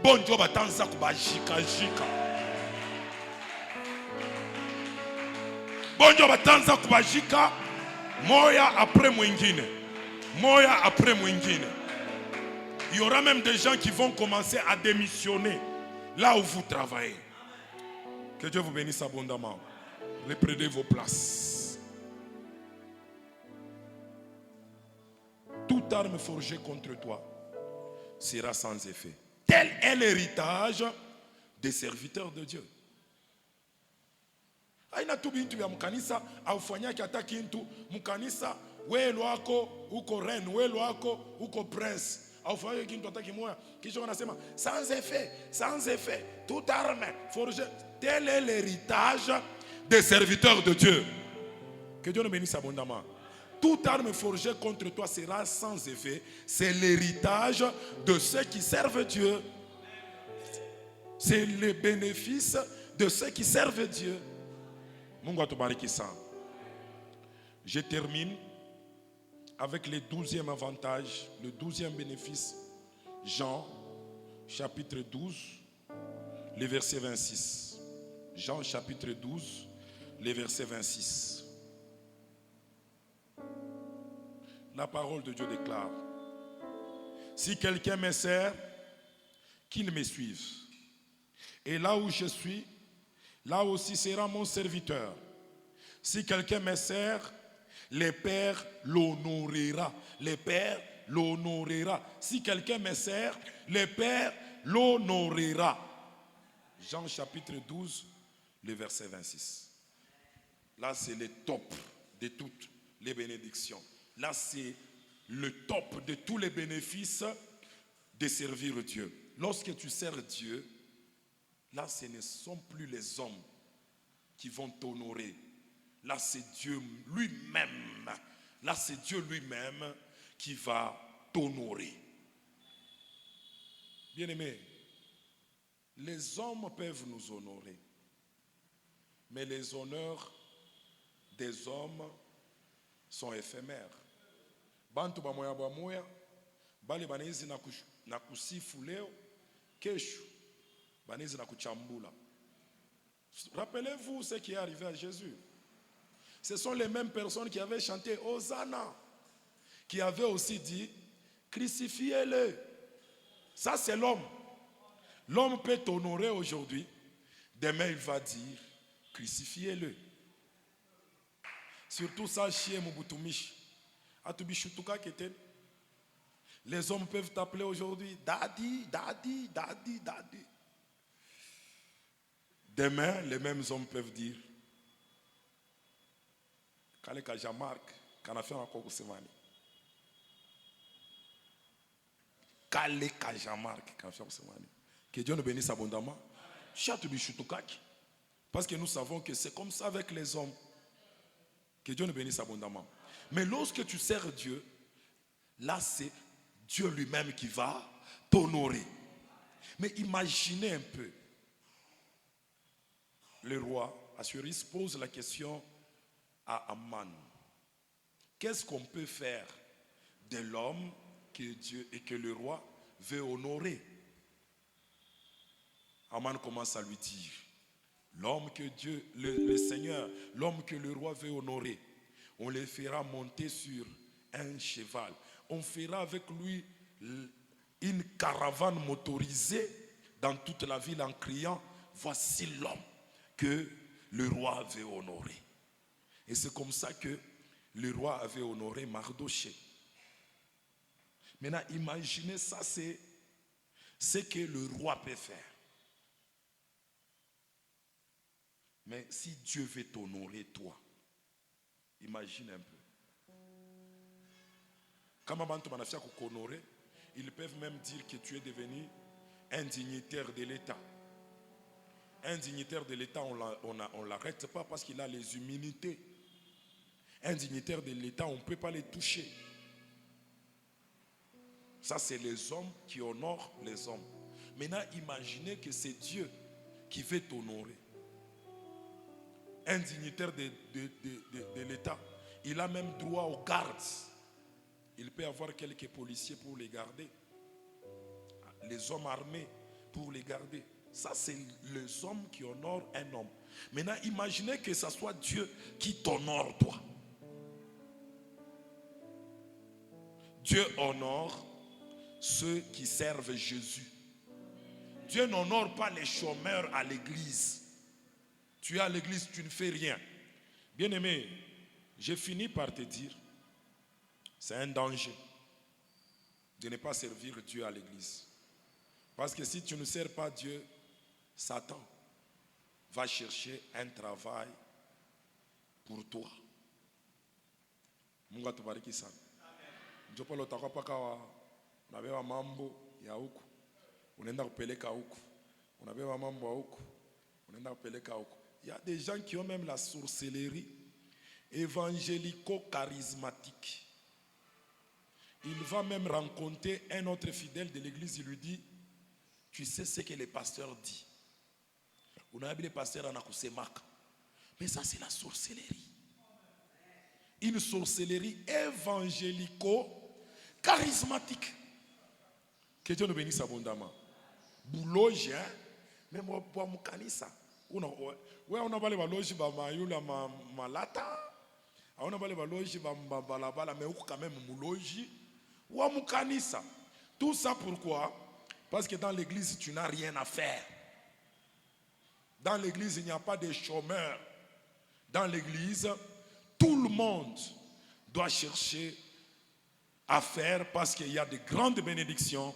Bonjo batanza kubajika jika. Bonjo batanza kubajika moya après mwingine. Moya après mwingine. Il y aura même des gens qui vont commencer à démissionner là où vous travaillez. Que Dieu vous bénisse abondamment. Reprenez vos places. Toute arme forgée contre toi sera sans effet. Tel est l'héritage des serviteurs de Dieu. Aina tu bintu ya mkanisa aufanyaki hata kintu mkanisa welo wako uko reine, welo wako uko prince. Aufanyaki kintu hata kimoya kisha wanasema sans effet, toute arme forgée. Tel est l'héritage des serviteurs de Dieu. Que Dieu nous bénisse abondamment. Toute arme forgée contre toi sera sans effet. C'est l'héritage de ceux qui servent Dieu. C'est le bénéfice de ceux qui servent Dieu. Mungu atubariki sana. Je termine avec le 12e avantage, le 12e bénéfice. Jean, chapitre 12, le verset 26. Jean, chapitre 12, le verset 26. La parole de Dieu déclare: si quelqu'un me sert, qu'il me suive. Et là où je suis, là aussi sera mon serviteur. Si quelqu'un me sert, le Père l'honorera. Le Père l'honorera. Si quelqu'un me sert, le Père l'honorera. Jean chapitre 12, le verset 26. Là, c'est le top de toutes les bénédictions. Là, c'est le top de tous les bénéfices de servir Dieu. Lorsque tu sers Dieu, là, ce ne sont plus les hommes qui vont t'honorer. Là, c'est Dieu lui-même. Là, c'est Dieu lui-même qui va t'honorer. Bien-aimés, les hommes peuvent nous honorer. Mais les honneurs des hommes sont éphémères. Bantu bamoya bamoya, bali banaizi na kusifu leo, kesho banaizi na kuchambula. Rappelez-vous ce qui est arrivé à Jésus. Ce sont les mêmes personnes qui avaient chanté Hosanna, qui avaient aussi dit crucifiez-le. Ça c'est l'homme. L'homme peut t'honorer aujourd'hui, demain il va dire crucifiez-le. Surtout ça chez Mubutumishi. Atubishutuka keten. Les hommes peuvent t'appeler aujourd'hui Daddy, Daddy, Daddy, Daddy. Demain, les mêmes hommes peuvent dire Kale Kajamark, Kanafia Makoko Semani. Kale Kajamark, Kanafia Semani. Que Dieu nous bénisse abondamment. Parce que nous savons que c'est comme ça avec les hommes. Que Dieu nous bénisse abondamment. Mais lorsque tu sers Dieu, là c'est Dieu lui-même qui va t'honorer. Mais imaginez un peu. Le roi Assuérus pose la question à Aman. Qu'est-ce qu'on peut faire de l'homme que Dieu et que le roi veut honorer? Aman commence à lui dire, l'homme que Dieu, le Seigneur, l'homme que le roi veut honorer, on le fera monter sur un cheval. On fera avec lui une caravane motorisée dans toute la ville en criant, voici l'homme que le roi veut honorer. Et c'est comme ça que le roi avait honoré Mardoché. Maintenant, imaginez ça, c'est ce que le roi peut faire. Mais si Dieu veut t'honorer, toi, imagine un peu. Quand ils peuvent même dire que tu es devenu un dignitaire de l'État. Un dignitaire de l'État, on ne l'arrête pas parce qu'il a les immunités. Un dignitaire de l'État, on ne peut pas les toucher. Ça, c'est les hommes qui honorent les hommes. Maintenant, imaginez que c'est Dieu qui veut t'honorer. Un dignitaire de l'État, il a même droit aux gardes. Il peut avoir quelques policiers pour les garder. Les hommes armés pour les garder. Ça, c'est les hommes qui honorent un homme. Maintenant, imaginez que ce soit Dieu qui t'honore, toi. Dieu honore ceux qui servent Jésus. Dieu n'honore pas les chômeurs à l'église. Tu es à l'église, tu ne fais rien. Bien-aimé, j'ai fini par te dire, c'est un danger de ne pas servir Dieu à l'église. Parce que si tu ne sers pas Dieu, Satan va chercher un travail pour toi. Mungu tubariki sana. Njopo lotakwa paka unabewa mambo ya huku. Unaenda kupeleka huku. Unabewa mambo ya huku. Unaenda kupeleka huku. Il y a des gens qui ont même la sorcellerie évangélico-charismatique. Il va même rencontrer un autre fidèle de l'église, il lui dit, tu sais ce que le pasteur dit. On a vu le pasteur en akusemaka. Mais ça, c'est la sorcellerie. Une sorcellerie évangélico-charismatique. Que Dieu nous bénisse abondamment. Bouloge, même pour Moukanisa. On a parlé de loge ba malata. On a parlé de loge ba balabala, mais quand même mouloji ou Moukanisa. Tout ça pourquoi? Parce que dans l'église, tu n'as rien à faire. Dans l'église, il n'y a pas de chômeurs. Dans l'église, tout le monde doit chercher à faire parce qu'il y a de grandes bénédictions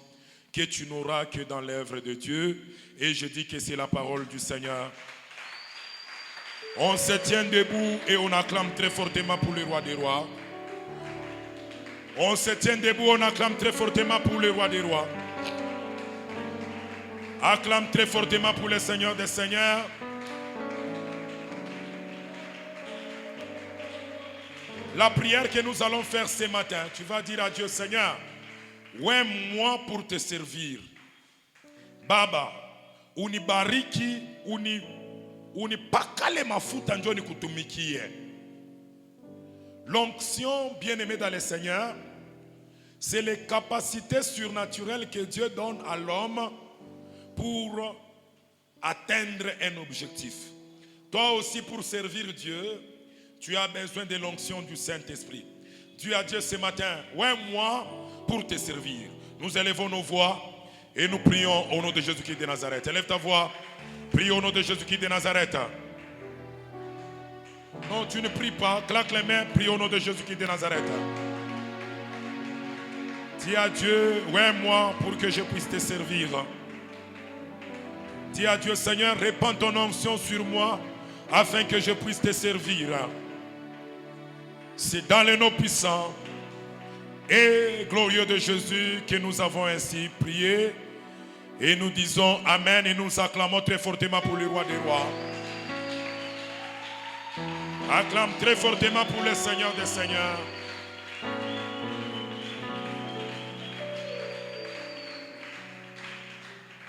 que tu n'auras que dans l'œuvre de Dieu. Et je dis que c'est la parole du Seigneur. On se tient debout et on acclame très fortement pour le roi des rois. On se tient debout, on acclame très fortement pour le roi des rois. Acclame très fortement pour le Seigneur des seigneurs. La prière que nous allons faire ce matin, tu vas dire à Dieu, Seigneur, moi pour te servir. Baba, unibariki, unipakale mafuta njoni kutumikie. L'onction, bien-aimée dans le Seigneur, c'est les capacités surnaturelles que Dieu donne à l'homme pour atteindre un objectif. Toi aussi, pour servir Dieu, tu as besoin de l'onction du Saint-Esprit. Dieu a dit ce matin, moi pour te servir. Nous élevons nos voix et nous prions au nom de Jésus-Christ de Nazareth. Élève ta voix, prie au nom de Jésus-Christ de Nazareth. Non, tu ne pries pas, claque les mains, prie au nom de Jésus-Christ de Nazareth. Dis à Dieu, moi pour que je puisse te servir. Dis à Dieu, Seigneur, répands ton onction sur moi afin que je puisse te servir. C'est dans le nom puissant et glorieux de Jésus que nous avons ainsi prié. Et nous disons Amen et nous acclamons très fortement pour le roi des rois. Acclame très fortement pour le Seigneur des seigneurs.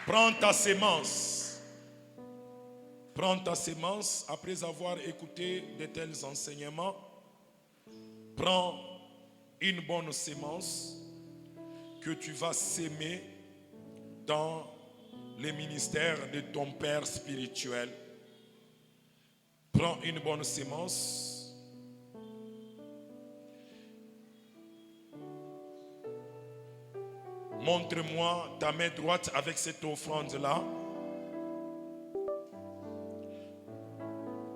Prends ta sémence. Prends ta sémence après avoir écouté de tels enseignements. Prends une bonne sémence que tu vas s'aimer dans les ministères de ton Père spirituel. Prends une bonne sémence. Montre-moi ta main droite avec cette offrande-là.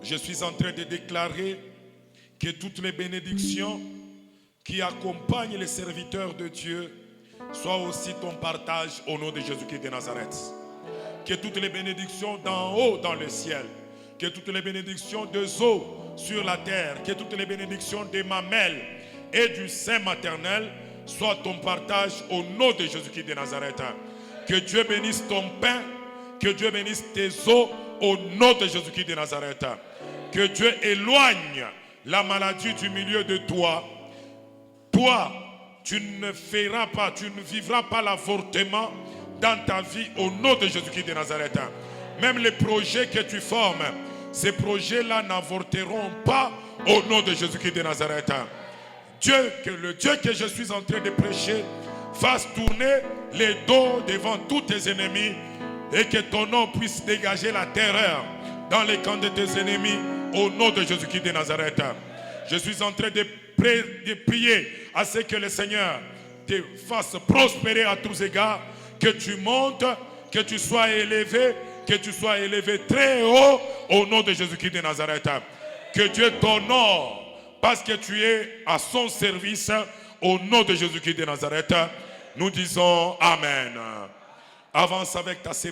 Je suis en train de déclarer que toutes les bénédictions qui accompagnent les serviteurs de Dieu soient aussi ton partage au nom de Jésus-Christ de Nazareth. Que toutes les bénédictions d'en haut dans le ciel, que toutes les bénédictions des eaux sur la terre, que toutes les bénédictions des mamelles et du sein maternel soient ton partage au nom de Jésus-Christ de Nazareth. Que Dieu bénisse ton pain, Que Dieu bénisse tes os au nom de Jésus-Christ de Nazareth. Que Dieu éloigne la maladie du milieu de toi. Toi, tu ne feras pas, tu ne vivras pas l'avortement dans ta vie au nom de Jésus-Christ de Nazareth. Même les projets que tu formes, ces projets-là n'avorteront pas au nom de Jésus-Christ de Nazareth. Dieu, que le Dieu que je suis en train de prêcher fasse tourner les dos devant tous tes ennemis et que ton nom puisse dégager la terreur dans les camps de tes ennemis au nom de Jésus-Christ de Nazareth. Je suis en train de prier à ce que le Seigneur te fasse prospérer à tous égards, que tu montes, que tu sois élevé très haut au nom de Jésus-Christ de Nazareth. Que Dieu t'honore parce que tu es à son service au nom de Jésus-Christ de Nazareth. Nous disons Amen. Avance avec ta sémence.